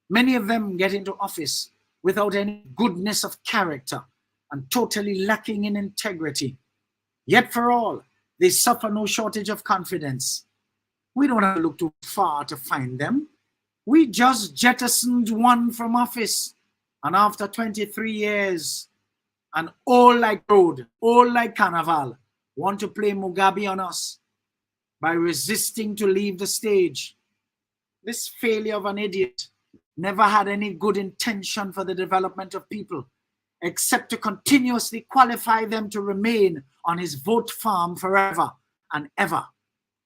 Many of them get into office without any goodness of character and totally lacking in integrity. Yet for all, they suffer no shortage of confidence. We don't have to look too far to find them. We just jettisoned one from office, and after 23 years, and all like road, all like carnival, want to play Mugabe on us by resisting to leave the stage. This failure of an idiot never had any good intention for the development of people, except to continuously qualify them to remain on his vote farm forever and ever,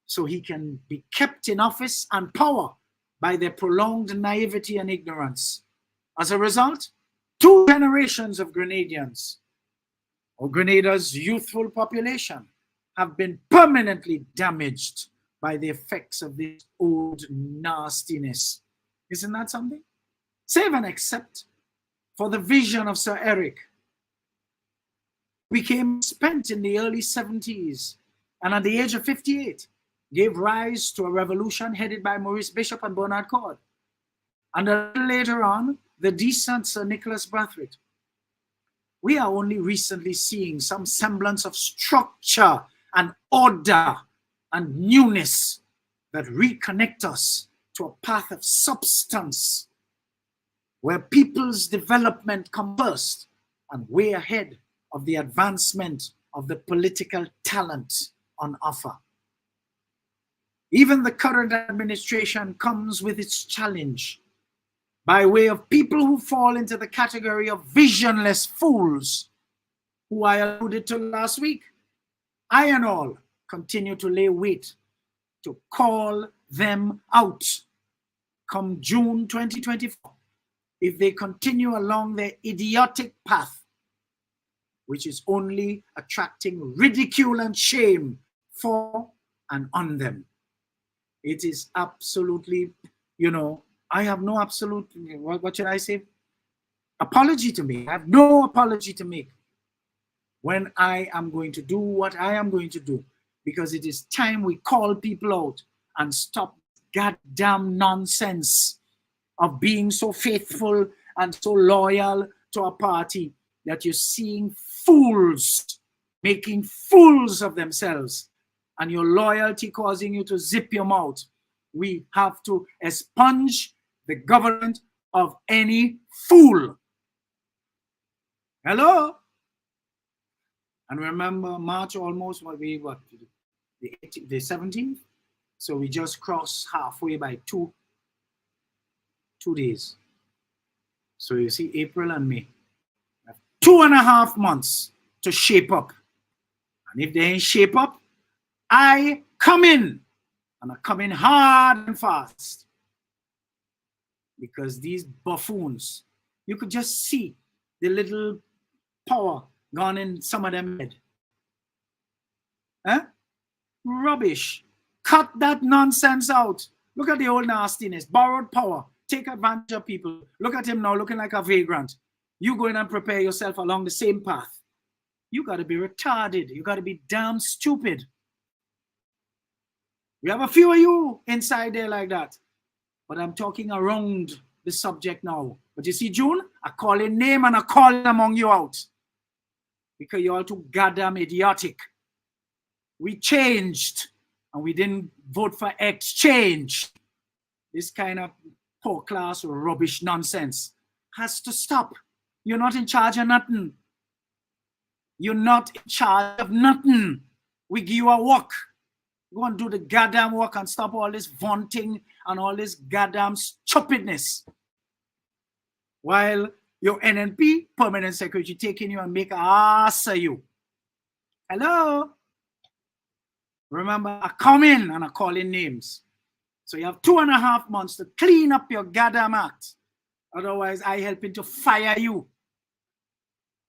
so he can be kept in office and power by their prolonged naivety and ignorance. As a result, 2 generations of Grenadians, or Grenada's youthful population, have been permanently damaged by the effects of this old nastiness. Isn't that something? Save and except for the vision of Sir Eric, became spent in the early 70s, and at the age of 58, gave rise to a revolution headed by Maurice Bishop and Bernard Cord. And a little later on, the decent Sir Nicholas Brathwaite. We are only recently seeing some semblance of structure and order and newness that reconnect us to a path of substance, where people's development comes first and way ahead of the advancement of the political talent on offer. Even the current administration comes with its challenge by way of people who fall into the category of visionless fools, who I alluded to last week. I and all continue to lay weight to call them out come June 2024 if they continue along their idiotic path, which is only attracting ridicule and shame for and on them. It is absolutely, I have no absolute, what should I say? Apology to make. I have no apology to make when I am going to do what I am going to do, because it is time we call people out and stop goddamn nonsense of being so faithful and so loyal to a party that you're seeing fools making fools of themselves and your loyalty causing you to zip your mouth. We have to expunge the government of any fool. Hello? And remember, March almost, the 17th? So we just crossed halfway by two days. So you see, April and May. 2.5 months to shape up. And if they ain't shape up, I come in. And I come in hard and fast. Because these buffoons, you could just see the little power gone in some of them head. Huh? Rubbish. Cut that nonsense out. Look at the old nastiness. Borrowed power. Take advantage of people. Look at him now looking like a vagrant. You go in and prepare yourself along the same path. You got to be retarded. You got to be damn stupid. We have a few of you inside there like that. But I'm talking around the subject now. But you see, June, I call a name and I call among you out. Because you're all too goddamn idiotic. We changed. And we didn't vote for exchange. This kind of poor class or rubbish nonsense has to stop. You're not in charge of nothing. You're not in charge of nothing. We give you a work. Go and do the goddamn work and stop all this vaunting and all this goddamn stupidness. While your NNP, permanent secretary, taking you and make an ass of you. Hello? Remember, I come in and I call in names. So you have 2.5 months to clean up your goddamn act. Otherwise, I helping to fire you.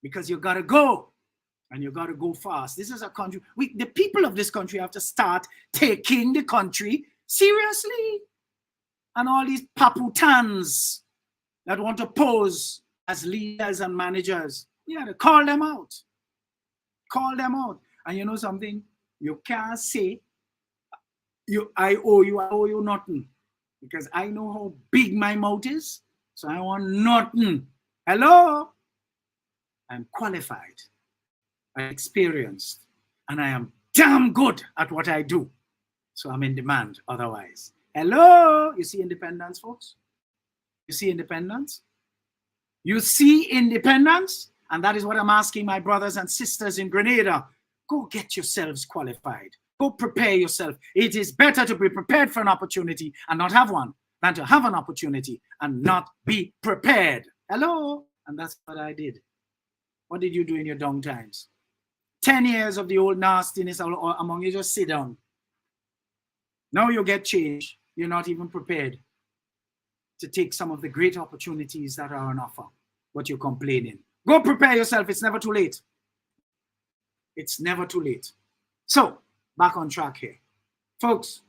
Because you got to go. And you got to go fast. This is a country. The people of this country have to start taking the country seriously. And all these paputans that want to pose as leaders and managers, you got to call them out. Call them out. And you know something? You can't say, I owe you nothing. Because I know how big my mouth is. So I want nothing. Hello? I'm qualified. I'm experienced. And I am damn good at what I do. So I'm in demand otherwise. Hello? You see independence, folks? You see independence? You see independence? And that is what I'm asking my brothers and sisters in Grenada. Go get yourselves qualified. Go prepare yourself. It is better to be prepared for an opportunity and not have one than to have an opportunity and not be prepared. Hello? And that's what I did. What did you do in your down times? 10 years of the old nastiness among you, just sit down. Now you get change. You're not even prepared to take some of the great opportunities that are on offer, but you're complaining. Go prepare yourself. It's never too late. It's never too late. So, back on track here. Folks,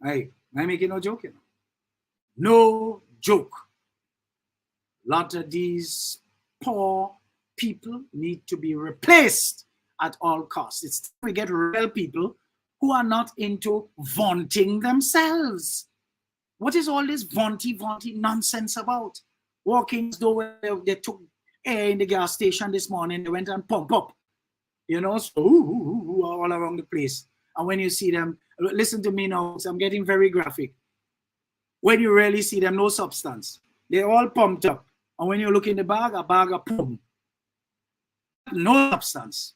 hey, I'm making no joke, you know. No joke. A lot of these poor people need to be replaced at all costs. It's time we get real people who are not into vaunting themselves. What is all this vaunty nonsense about? Walking as though they took air in the gas station this morning, they went and pump up, you know, so all around the place. And when you see them, listen to me now, I'm getting very graphic. When you really see them, no substance. They're all pumped up. And when you look in the bag, a bag of pum. No substance.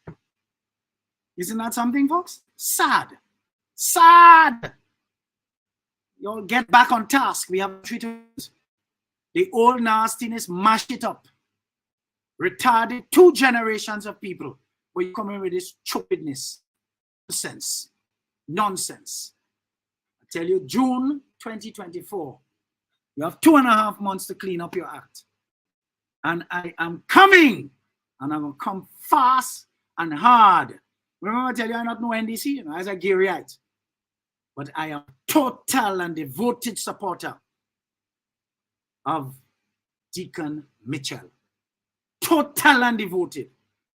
Isn't that something, folks? Sad. Sad. Y'all get back on task. We have treated the old nastiness, mash it up. Retarded 2 generations of people but you come in with this stupidness, nonsense. I tell you, June 2024, you have 2.5 months to clean up your act. And I am coming, and I'm going to come fast and hard. Remember, I tell you, I'm not no NDC, you know, as a Garyite. But I am total and devoted supporter of Deacon Mitchell. Total and devoted.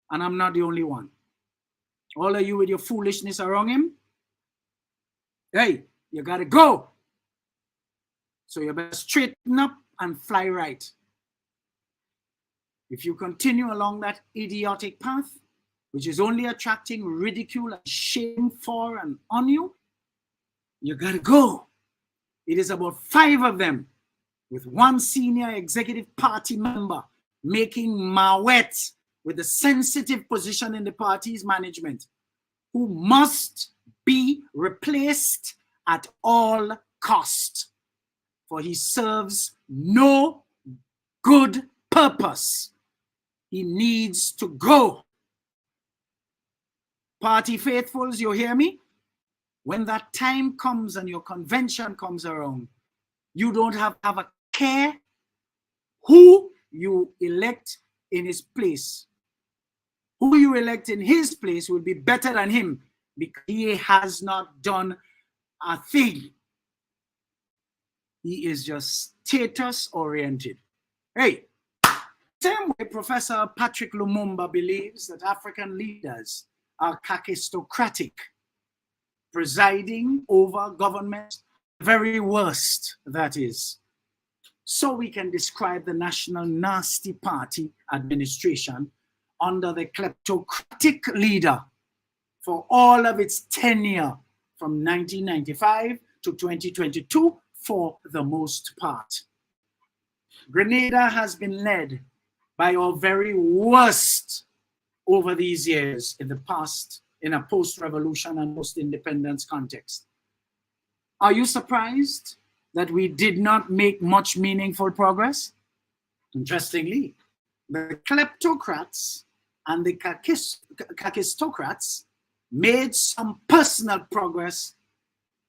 And I'm not the only one. All of you with your foolishness around him, hey, you got to go. So you better straighten up and fly right. If you continue along that idiotic path, which is only attracting ridicule and shame for and on you, you got to go. It is about 5 of them, with one senior executive party member making mawet with a sensitive position in the party's management, who must be replaced at all cost, for he serves no good purpose. He needs to go. Party faithfuls, you hear me? When that time comes and your convention comes around, you don't have a care who you elect in his place. Who you elect in his place will be better than him, because he has not done a thing. He is just status oriented. Hey, same way Professor Patrick Lumumba believes that African leaders are kakistocratic, presiding over government, the very worst, that is. So we can describe the National Nasty Party administration under the kleptocratic leader for all of its tenure from 1995 to 2022 for the most part. Grenada has been led by our very worst over these years in the past, in a post-revolution and post-independence context. Are you surprised that we did not make much meaningful progress? Interestingly, the kleptocrats and the kakistocrats made some personal progress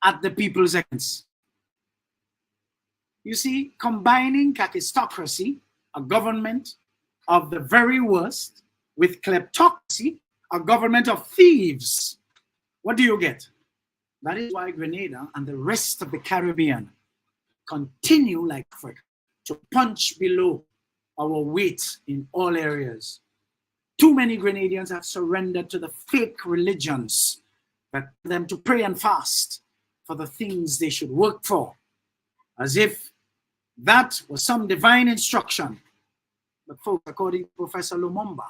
at the people's expense. You see, combining kakistocracy, a government of the very worst, with kleptocracy, a government of thieves, what do you get? That is why Grenada and the rest of the Caribbean continue, like Africa, to punch below our weight in all areas. Too many Grenadians have surrendered to the fake religions that tell them to pray and fast for the things they should work for, as if that was some divine instruction. But folks, according to Professor Lumumba,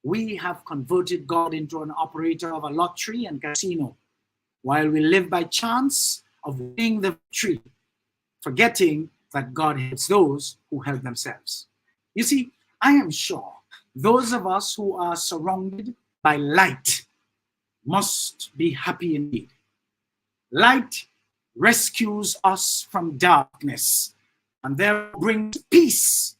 we have converted God into an operator of a lottery and casino, while we live by chance of winning the victory, forgetting that God helps those who help themselves. You see, I am sure those of us who are surrounded by light must be happy indeed. Light rescues us from darkness and therefore brings peace.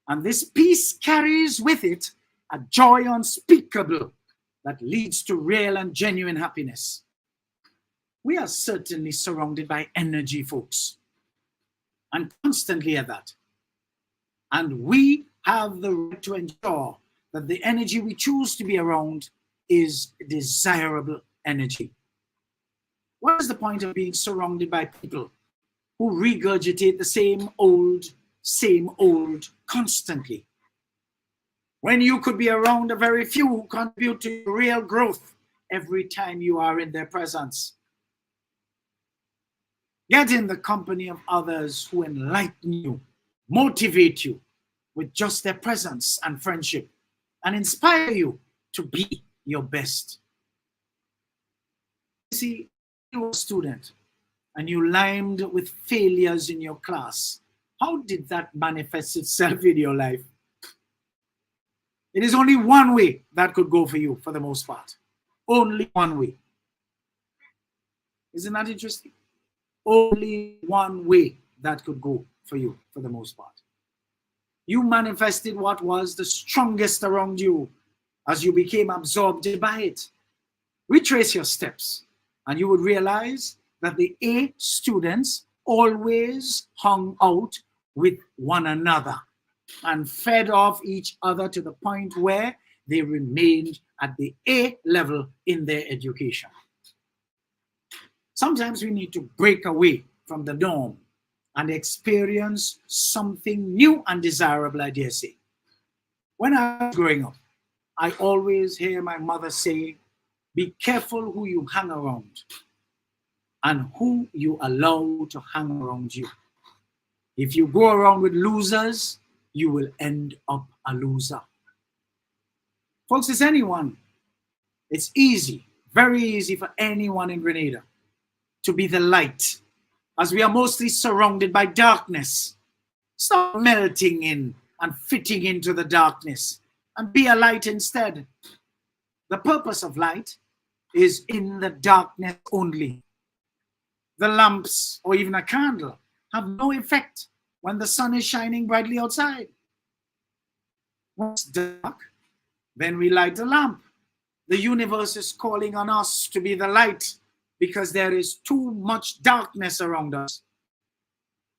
And this peace carries with it a joy unspeakable that leads to real and genuine happiness. We are certainly surrounded by energy, folks, and constantly at that. And we have the right to ensure that the energy we choose to be around is desirable energy. What is the point of being surrounded by people who regurgitate the same old constantly, when you could be around a very few who contribute to real growth every time you are in their presence? Get in the company of others who enlighten you, motivate you with just their presence and friendship, and inspire you to be your best. You see, you were a student and you limed with failures in your class. How did that manifest itself in your life? It is only one way that could go for you, for the most part. Only one way. Isn't that interesting? Only one way that could go for you, for the most part. You manifested what was the strongest around you as you became absorbed by it. Retrace your steps, and you would realize that the A students always hung out with one another and fed off each other to the point where they remained at the A level in their education. Sometimes we need to break away from the norm and experience something new and desirable, I dare say. When I was growing up, I always hear my mother say, be careful who you hang around and who you allow to hang around you. If you go around with losers, you will end up a loser. Folks, it's anyone. It's easy, very easy for anyone in Grenada to be the light, as we are mostly surrounded by darkness. Stop melting in and fitting into the darkness and be a light instead. The purpose of light is in the darkness only. The lamps or even a candle have no effect when the sun is shining brightly outside. When it's dark, then we light the lamp. The universe is calling on us to be the light because there is too much darkness around us.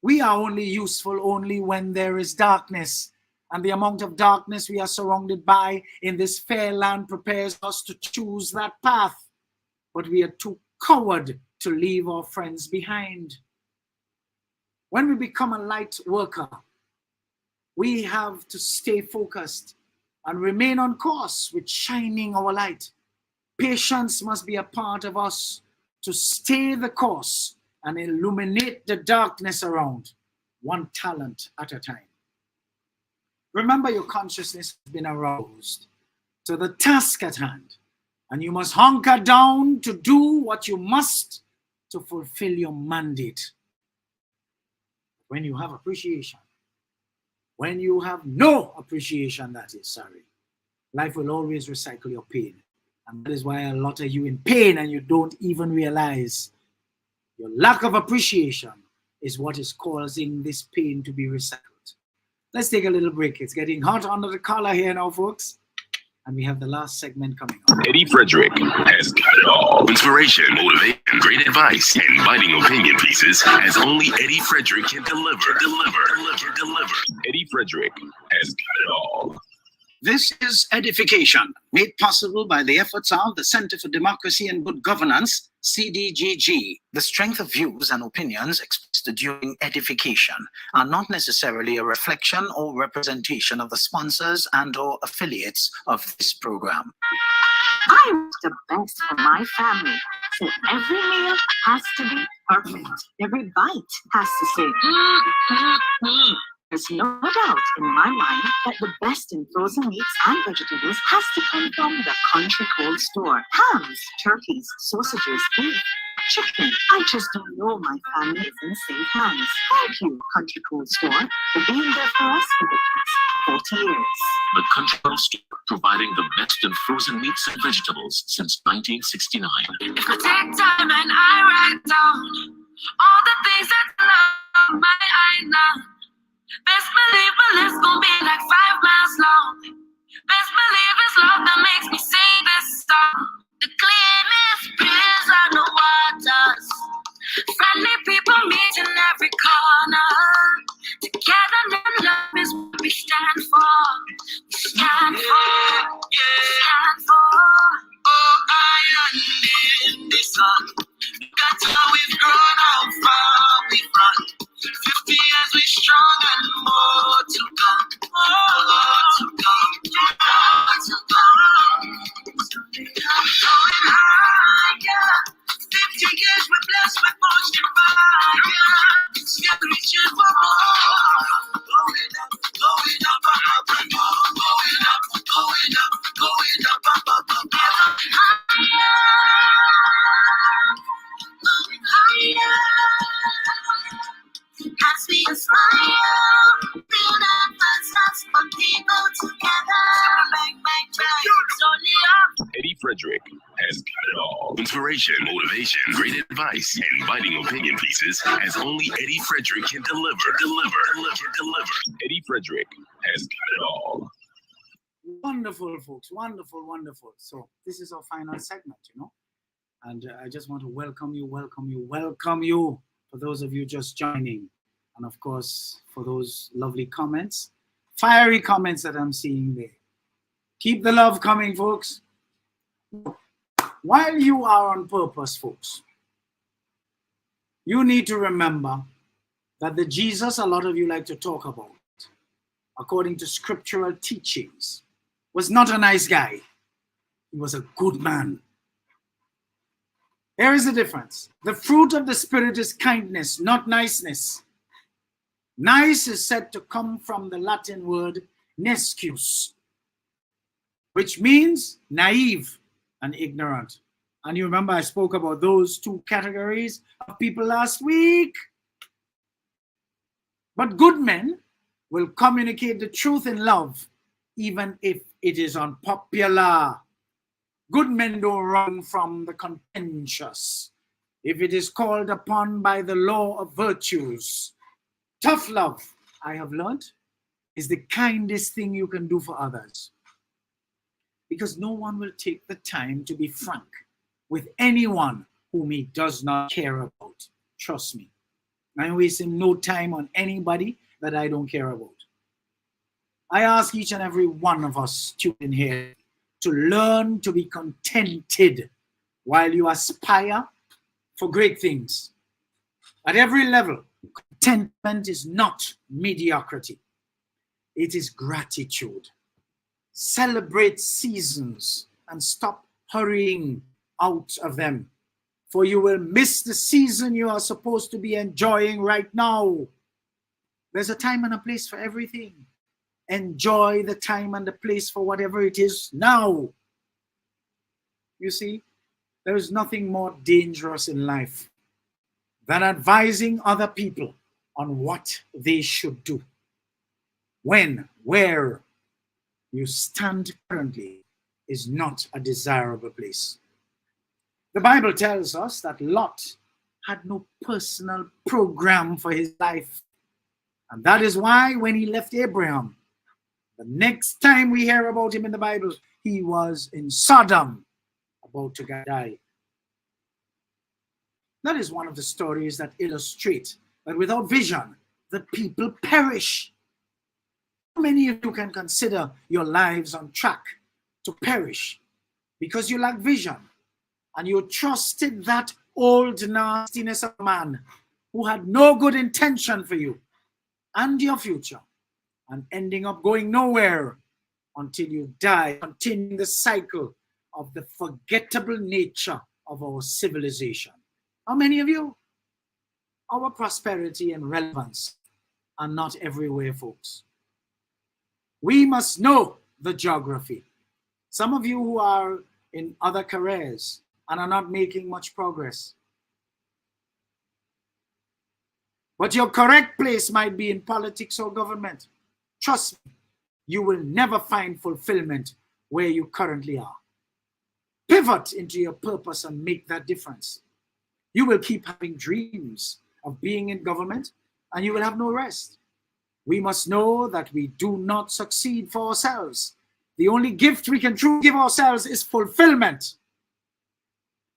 We are only useful only when there is darkness, and the amount of darkness we are surrounded by in this fair land prepares us to choose that path. But we are too coward to leave our friends behind. When we become a light worker, we have to stay focused and remain on course with shining our light. Patience must be a part of us to stay the course and illuminate the darkness around, one talent at a time. Remember, your consciousness has been aroused to the task at hand, and you must hunker down to do what you must to fulfill your mandate. When you have appreciation, when you have no appreciation, that is, life will always recycle your pain. And that is why a lot of you in pain and you don't even realize your lack of appreciation is what is causing this pain to be recycled. Let's take a little break. It's getting hot under the collar here now, folks. And we have the last segment coming up. Eddie Frederick has got it all. Inspiration, motivation, great advice, and biting opinion pieces as only Eddie Frederick can deliver. Eddie Frederick has got it all. This is Edification, made possible by the efforts of the Center for Democracy and Good Governance, CDGG. The strength of views and opinions expressed during edification are not necessarily a reflection or representation of the sponsors and/or affiliates of this program. I want the best for my family, so every meal has to be perfect. Every bite has to say, There's no doubt in my mind that the best in frozen meats and vegetables has to come from the country cold store. Hams, turkeys, sausages, beef, chicken. I just don't know my family is in safe hands. Thank you, country cold store, for being there for us for the past 40 years. The country cold store, providing the best in frozen meats and vegetables since 1969. If I take time and I write down all the things that I love my eye now. Best believe the list gon' be like 5 miles long. Best believe it's love that makes me sing this song. The cleanest breeze on the waters. Friendly people meet in every corner. Together and love is what we stand for. We stand for. Stand for. Oh, iron in the sun. Look at how we've grown, how far we've run. 50 years we strong and more to come. More to come. More to come. Going higher. 50 years we're blessed with motion fire. Still reaching for more. Going up, up, and more. Going up, up, up. Higher. Going higher. As we aspire, build up us for people together. Bang, bang, bang. It's only up. Eddie Frederick has got it all. Inspiration, motivation, great advice, and biting opinion pieces as only Eddie Frederick can deliver. Eddie Frederick has got it all. Wonderful, folks. Wonderful, wonderful. So this is our final segment, you know. And I just want to welcome you for those of you just joining. And of course, for those lovely comments, fiery comments that I'm seeing there. Keep the love coming, folks. While you are on purpose, folks, you need to remember that the Jesus a lot of you like to talk about, according to scriptural teachings, was not a nice guy. He was a good man. Here is the difference. The fruit of the Spirit is kindness, not niceness. Nice is said to come from the Latin word nescius, which means naive and ignorant. And you remember I spoke about those two categories of people last week. But good men will communicate the truth in love, even if it is unpopular. Good men don't run from the contentious if it is called upon by the law of virtues. Tough love, I have learned, is the kindest thing you can do for others. Because no one will take the time to be frank with anyone whom he does not care about. Trust me. I'm wasting no time on anybody that I don't care about. I ask each and every one of us tuned in here to learn to be contented while you aspire for great things. At every level, contentment is not mediocrity. It is gratitude. Celebrate seasons and stop hurrying out of them, for you will miss the season you are supposed to be enjoying right now. There's a time and a place for everything. Enjoy the time and the place for whatever it is now. You see, there is nothing more dangerous in life than advising other people on what they should do. When, where you stand currently is not a desirable place. The Bible tells us that Lot had no personal program for his life. And that is why when he left Abraham, the next time we hear about him in the Bible, he was in Sodom, about to die. That is one of the stories that illustrate that without vision, the people perish. How many of you can consider your lives on track to perish because you lack vision and you trusted that old nastiness of man who had no good intention for you and your future, and ending up going nowhere until you die, continuing the cycle of the forgettable nature of our civilization? How many of you? Our prosperity and relevance are not everywhere, folks. We must know the geography. Some of you who are in other careers and are not making much progress, but your correct place might be in politics or government. Trust me, you will never find fulfillment where you currently are. Pivot into your purpose and make that difference. You will keep having dreams of being in government and you will have no rest. We must know that we do not succeed for ourselves. The only gift we can truly give ourselves is fulfillment.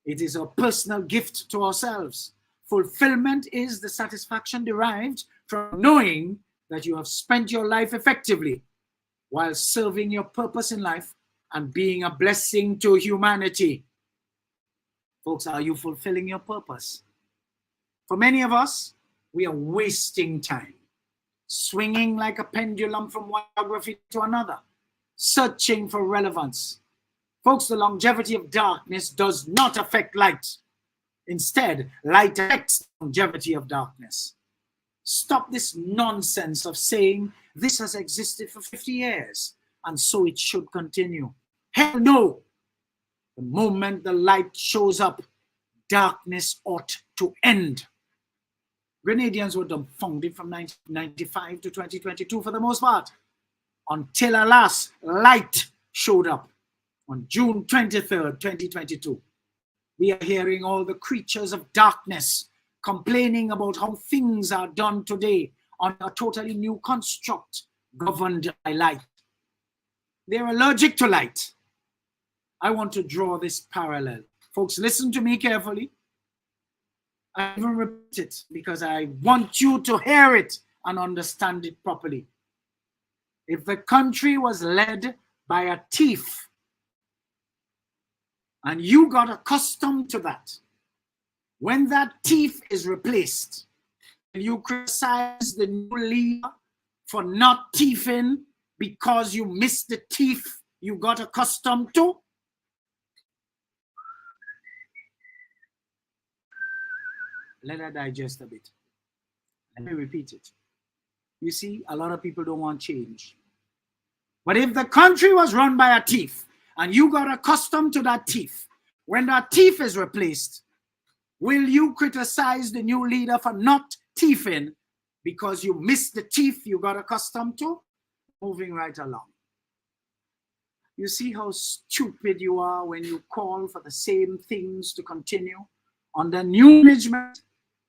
It is a personal gift to ourselves. Fulfillment is the satisfaction derived from knowing that you have spent your life effectively while serving your purpose in life and being a blessing to humanity. Folks, are you fulfilling your purpose? For many of us, we are wasting time, swinging like a pendulum from one geography to another, searching for relevance. Folks, the longevity of darkness does not affect light. Instead, light affects the longevity of darkness. Stop this nonsense of saying this has existed for 50 years and so it should continue. Hell no! The moment the light shows up, darkness ought to end. Grenadians were dumbfounded from 1995 to 2022 for the most part, until alas, light showed up on June 23rd, 2022. We are hearing all the creatures of darkness complaining about how things are done today on a totally new construct governed by light. They're allergic to light. I want to draw this parallel. Folks, listen to me carefully. I even repeat it because I want you to hear it and understand it properly. If the country was led by a thief and you got accustomed to that, when that thief is replaced, you criticize the new leader for not thieving because you missed the thief you got accustomed to? Let that digest a bit. Let me repeat it. You see, a lot of people don't want change. But if the country was run by a thief and you got accustomed to that thief, when that thief is replaced, will you criticize the new leader for not thieving because you missed the thief you got accustomed to? Moving right along. You see how stupid you are when you call for the same things to continue under new management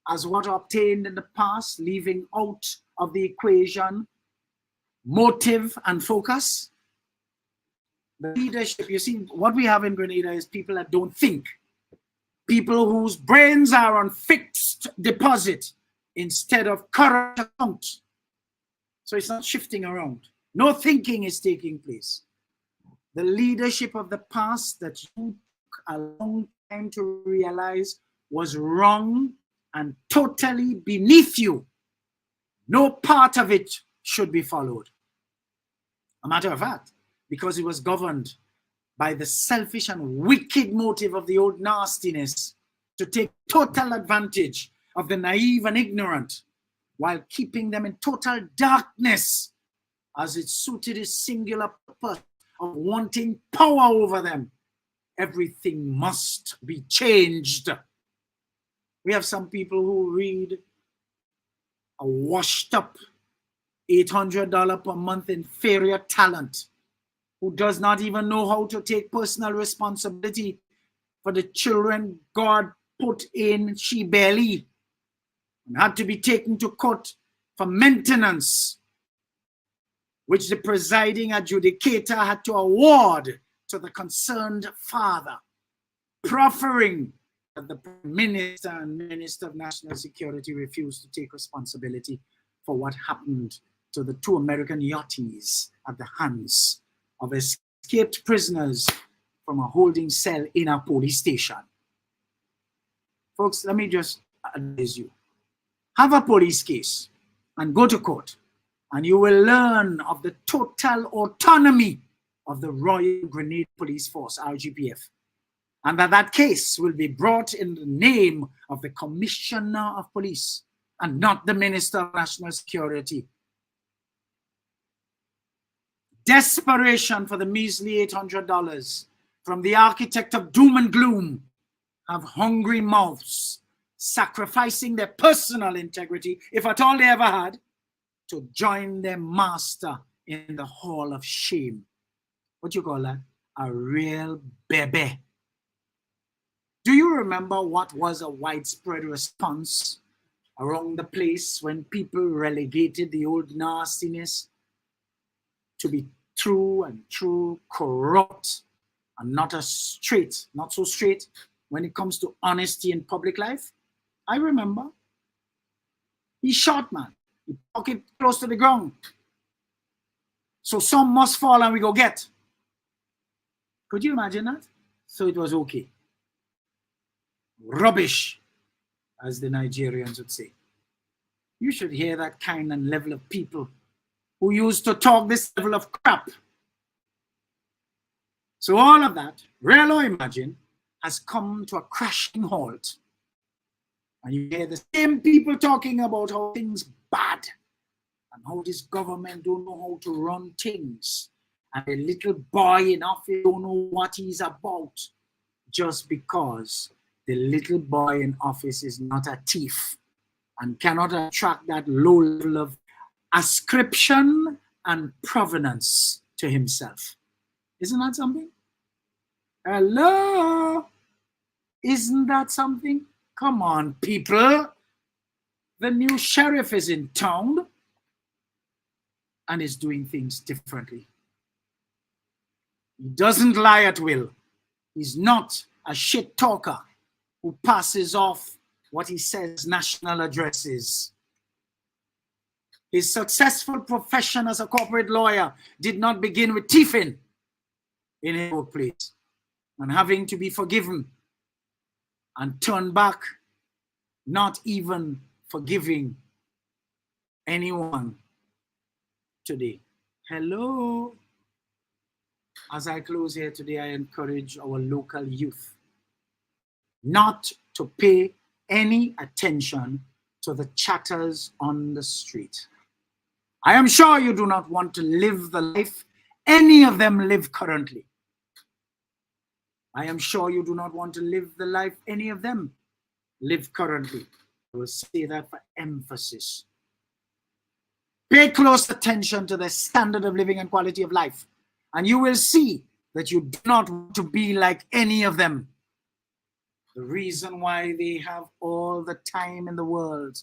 as what obtained in the past, leaving out of the equation motive and focus. The leadership, you see, what we have in Grenada is people that don't think. People whose brains are on fixed deposit instead of current account. So it's not shifting around. No thinking is taking place. The leadership of the past that you took a long time to realize was wrong and totally beneath you. No part of it should be followed. A matter of fact, because it was governed by the selfish and wicked motive of the old nastiness to take total advantage of the naive and ignorant while keeping them in total darkness as it suited his singular purpose of wanting power over them. Everything must be changed. We have some people who read a washed up $800 per month inferior talent, who does not even know how to take personal responsibility for the children God put in she belly and had to be taken to court for maintenance, which the presiding adjudicator had to award to the concerned father, proffering that the Prime Minister and Minister of National Security refused to take responsibility for what happened to the 2 American yachties at the hands of escaped prisoners from a holding cell in a police station. Folks, let me just advise you. Have a police case and go to court, and you will learn of the total autonomy of the Royal Grenada Police Force, RGPF, and that case will be brought in the name of the Commissioner of Police and not the Minister of National Security. Desperation for the measly $800 from the architect of doom and gloom have hungry mouths, sacrificing their personal integrity, if at all they ever had, to join their master in the hall of shame. What you call that? A real baby. Do you remember what was a widespread response around the place when people relegated the old nastiness to be true and true, corrupt, and not so straight when it comes to honesty in public life? I remember. He shot, man. He pocket close to the ground. So some must fall and we go get. Could you imagine that? So it was okay. Rubbish, as the Nigerians would say. You should hear that kind and level of people who used to talk this level of crap. So all of that, real or imagined, has come to a crashing halt. And you hear the same people talking about how things bad and how this government don't know how to run things. And a little boy in office don't know what he's about just because the little boy in office is not a thief and cannot attract that low level of ascription and provenance to himself. Isn't that something? Hello? Isn't that something? Come on, people. The new sheriff is in town and is doing things differently. He doesn't lie at will. He's not a shit talker who passes off what he says national addresses. His successful profession as a corporate lawyer did not begin with tiffin in his workplace and having to be forgiven and turn back, not even forgiving anyone today. Hello. As I close here today, I encourage our local youth not to pay any attention to the chatters on the street. I am sure you do not want to live the life any of them live currently. I am sure you do not want to live the life any of them live currently. I will say that for emphasis. Pay close attention to the standard of living and quality of life, and you will see that you do not want to be like any of them. The reason why they have all the time in the world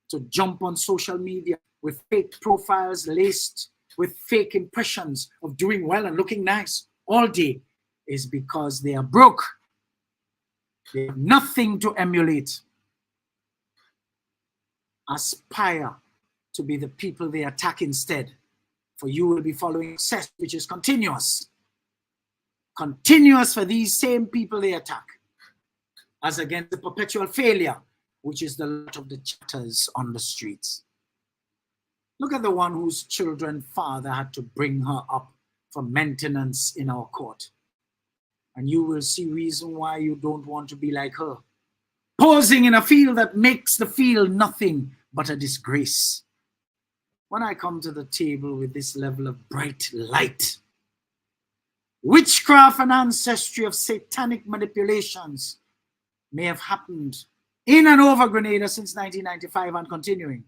to jump on social media with fake profiles laced with fake impressions of doing well and looking nice all day is because they are broke. They have nothing to emulate. Aspire to be the people they attack instead, for you will be following success which is continuous. Continuous for these same people they attack, as against the perpetual failure, which is the lot of the chatters on the streets. Look at the one whose children father had to bring her up for maintenance in our court. And you will see reason why you don't want to be like her. Posing in a field that makes the field nothing but a disgrace. When I come to the table with this level of bright light, witchcraft and ancestry of satanic manipulations may have happened in and over Grenada since 1995 and continuing.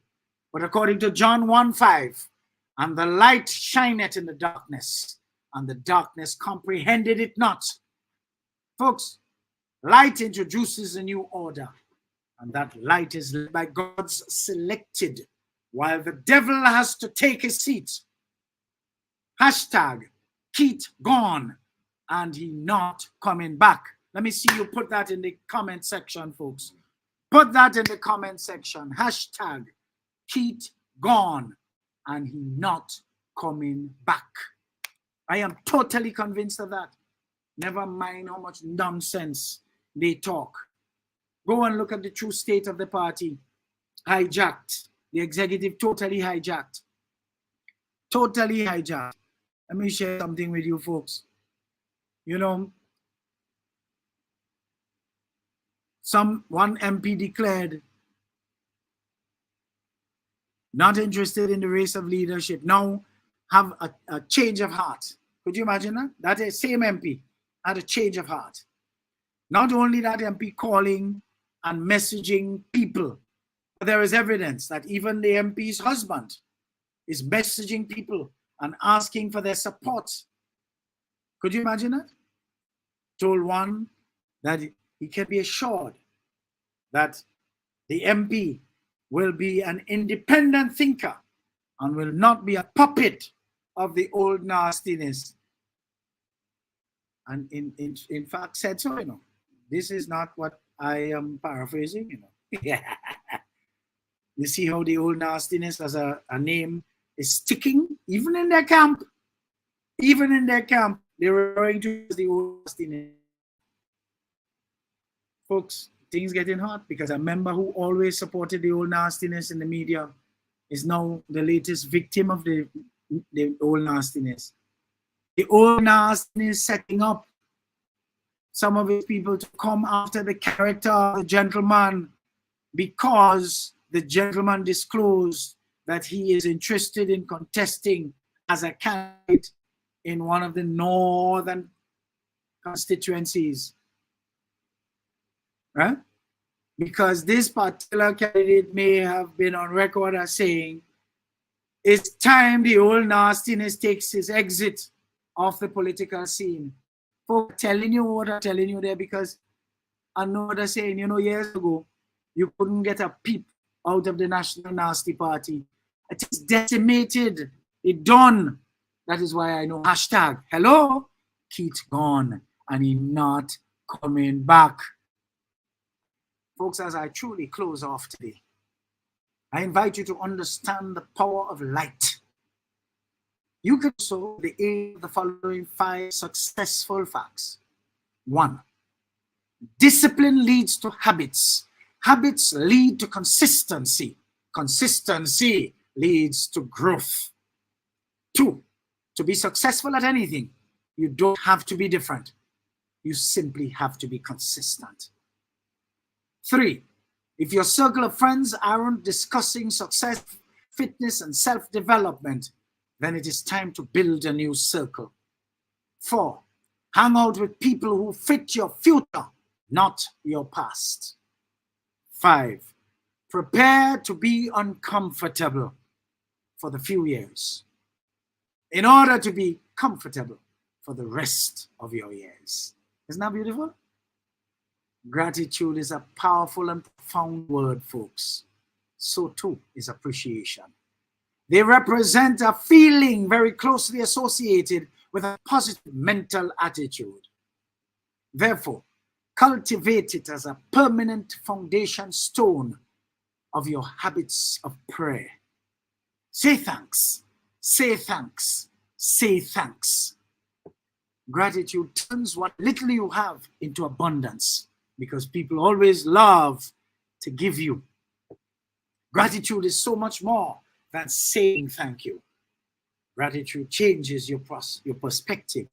But according to John 1:5, and the light shineth in the darkness, and the darkness comprehended it not. Folks, light introduces a new order, and that light is led by God's selected, while the devil has to take his seat. Hashtag Keith gone, and he not coming back. Let me see you put that in the comment section, folks. Put that in the comment section. Hashtag Keith gone, and he not coming back. I am totally convinced of that. Never mind how much nonsense they talk. Go and look at the true state of the party. Hijacked. The executive totally hijacked. Totally hijacked. Let me share something with you folks. You know, one MP declared not interested in the race of leadership. Now have a change of heart. Could you imagine that? That is same MP had a change of heart. Not only that MP calling and messaging people, but there is evidence that even the MP's husband is messaging people and asking for their support. Could you imagine that? Told one that he can be assured that the MP will be an independent thinker and will not be a puppet of the old nastiness. And in fact said so, you know. This is not what I am paraphrasing, you know. You see how the old nastiness as a name is sticking, even in their camp. Even in their camp, they're referring to the old nastiness. Folks, things getting hot because a member who always supported the old nastiness in the media is now the latest victim of the old nastiness. The old nastiness setting up some of his people to come after the character of the gentleman because the gentleman disclosed that he is interested in contesting as a candidate in one of the northern constituencies. Right? Because this particular candidate may have been on record as saying, it's time the old nastiness takes his exit off the political scene. For telling you what I'm telling you there, because I know they're saying, you know, years ago, you couldn't get a peep out of the National Nasty Party. It is decimated. It's done. That is why I know hashtag. Hello? Keith gone and he not coming back. Folks, as I truly close off today, I invite you to understand the power of light. You can show the aid of the following 5 successful facts. 1. Discipline leads to habits. Habits lead to consistency. Consistency leads to growth. 2. To be successful at anything, you don't have to be different. You simply have to be consistent. 3. If your circle of friends aren't discussing success, fitness, and self-development, then it is time to build a new circle. 4. Hang out with people who fit your future, not your past. 5. Prepare to be uncomfortable for the few years in order to be comfortable for the rest of your years. Isn't that beautiful? Gratitude is a powerful and profound word, folks. So too is appreciation. They represent a feeling very closely associated with a positive mental attitude. Therefore, cultivate it as a permanent foundation stone of your habits of prayer. Say thanks, say thanks, say thanks. Gratitude turns what little you have into abundance, because people always love to give you. Gratitude is so much more than saying thank you. Gratitude changes your perspective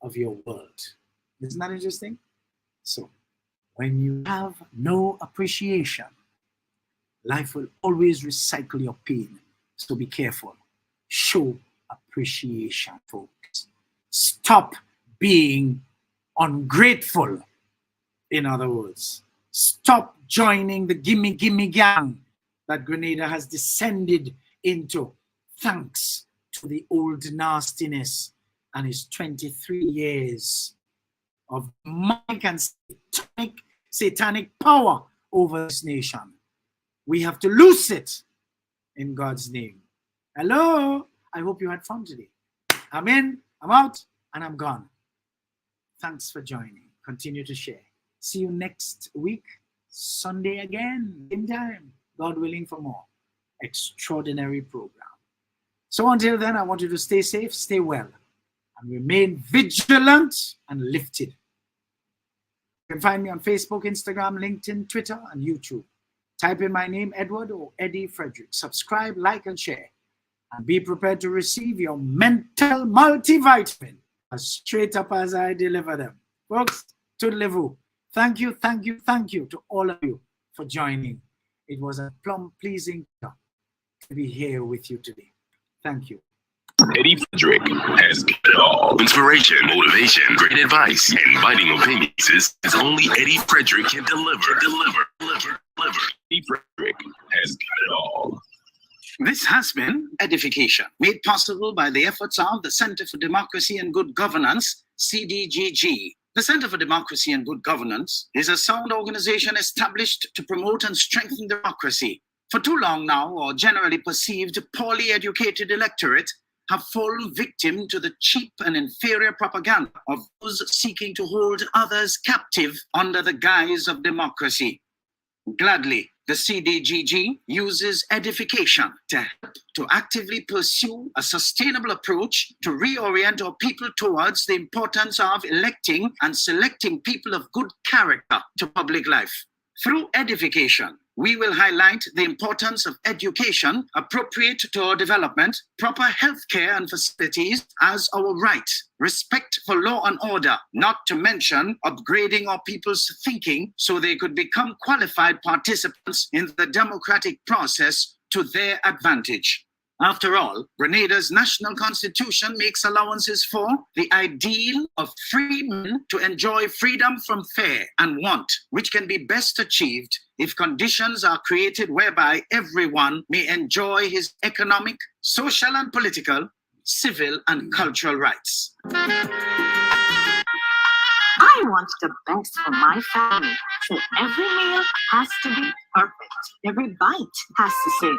of your world. Isn't that interesting? So, when you have no appreciation, life will always recycle your pain. So be careful. Show appreciation, folks. Stop being ungrateful. In other words, stop joining the gimme gang that Grenada has descended into, thanks to the old nastiness and his 23 years of demonic and satanic power over this nation. We have to loose it in God's name. Hello, I hope you had fun today. I'm in, I'm out, and I'm gone. Thanks for joining. Continue to share. See you next week, Sunday again, in time, God willing, for more extraordinary program. So until then, I want you to stay safe, stay well, and remain vigilant and lifted. You can find me on Facebook, Instagram, LinkedIn, Twitter, and YouTube. Type in my name, Edward or Eddie Frederick. Subscribe, like, and share. And be prepared to receive your mental multivitamin as straight up as I deliver them. Folks, toodaloo. Thank you, thank you, thank you to all of you for joining. It was a plumb pleasing to be here with you today. Thank you. Eddie Frederick has got it all. Inspiration, motivation, great advice, and biting opinion pieces as only Eddie Frederick can deliver. Eddie Frederick has got it all. This has been Edification, made possible by the efforts of the Center for Democracy and Good Governance, CDGG. The Center for Democracy and Good Governance is a sound organization established to promote and strengthen democracy. For too long now, our generally perceived poorly educated electorate have fallen victim to the cheap and inferior propaganda of those seeking to hold others captive under the guise of democracy. Gladly, the CDGG uses edification to help to actively pursue a sustainable approach to reorient our people towards the importance of electing and selecting people of good character to public life. Through edification, we will highlight the importance of education appropriate to our development, proper health care and facilities as our right, respect for law and order, not to mention upgrading our people's thinking so they could become qualified participants in the democratic process to their advantage. After all, Grenada's national constitution makes allowances for the ideal of free men to enjoy freedom from fear and want, which can be best achieved if conditions are created whereby everyone may enjoy his economic, social and political, civil and cultural rights. I want the best for my family, so every meal has to be perfect. Every bite has to say,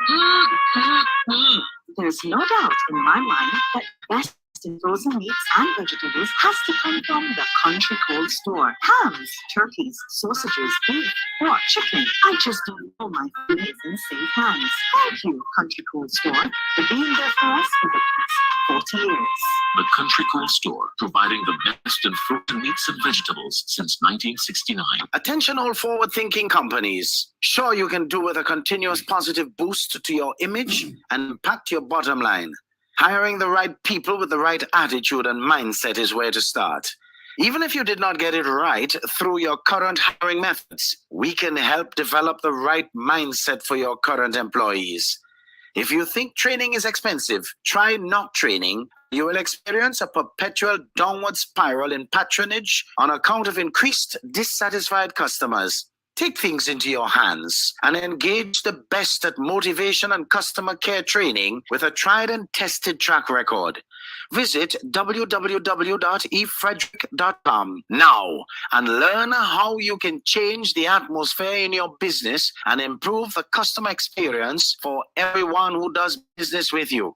There's no doubt in my mind that best in frozen meats and vegetables has to come from the Country Cold Store. Hams, turkeys, sausages, beef, pork, chicken. I just don't know my food is in safe hands. Thank you, Country Cold Store, for being there for us for the past 40 years. The Country Cold Store, providing the best in frozen meats and vegetables since 1969. Attention all forward-thinking companies. Sure, you can do with a continuous positive boost to your image and impact your bottom line. Hiring the right people with the right attitude and mindset is where to start. Even if you did not get it right through your current hiring methods, we can help develop the right mindset for your current employees. If you think training is expensive, try not training. You will experience a perpetual downward spiral in patronage on account of increased dissatisfied customers. Take things into your hands and engage the best at motivation and customer care training with a tried and tested track record. Visit www.efrederick.com now and learn how you can change the atmosphere in your business and improve the customer experience for everyone who does business with you.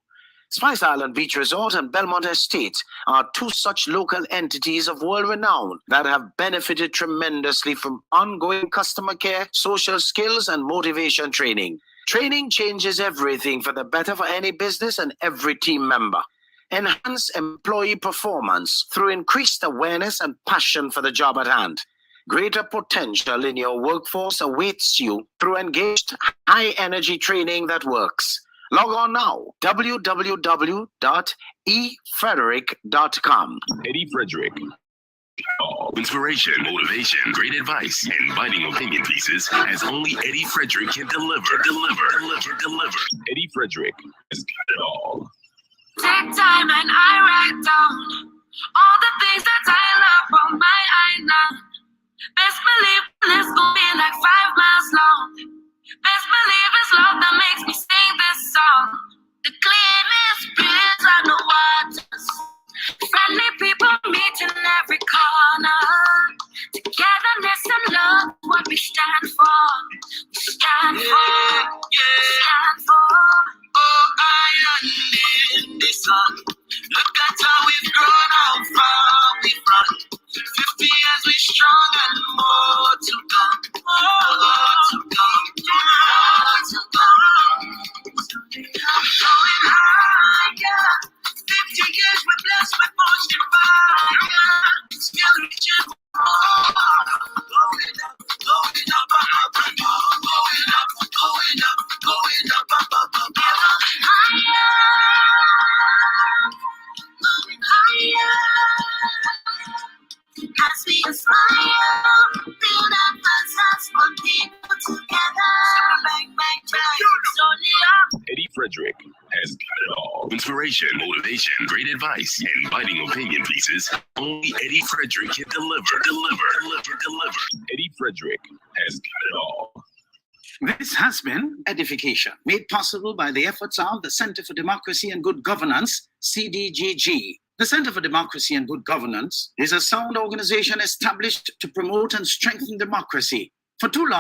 Spice Island Beach Resort and Belmont Estate are two such local entities of world renown that have benefited tremendously from ongoing customer care, social skills, and motivation training. Training changes everything for the better for any business and every team member. Enhance employee performance through increased awareness and passion for the job at hand. Greater potential in your workforce awaits you through engaged, high-energy training that works. Log on now, www.efrederick.com. Eddie Frederick. Inspiration, motivation, great advice, and biting opinion pieces as only Eddie Frederick can deliver. Eddie Frederick has got it all. Take time and I write down all the things that I love on my island. Best believe this gon' be like 5 miles long. Best believe it's love that makes me sing this song. The cleanest breeze on the waters. Friendly people meet in every corner. Togetherness and love, what we stand for. We stand for. Stand for. Oh, island in the sun. Look at how we've grown, how far we've run. 50 years we strong and more to come. More to come. More to come. I'm going higher. 50 years we're blessed with motion fire. Still reaching more. Going up, going up, up, and more. Going up, going up, going up, up, up, up, up. Higher. Going higher. As we aspire, build up ourselves, put people together. Bang, bang, bang, it's only up. Eddie Frederick has got it all. Inspiration, motivation, great advice, and biting opinion pieces only Eddie Frederick can deliver. Eddie Frederick has got it all. This has been Edification, made possible by the efforts of the Center for Democracy and Good Governance, CDGG. The Center for Democracy and Good Governance is a sound organization established to promote and strengthen democracy. For too long,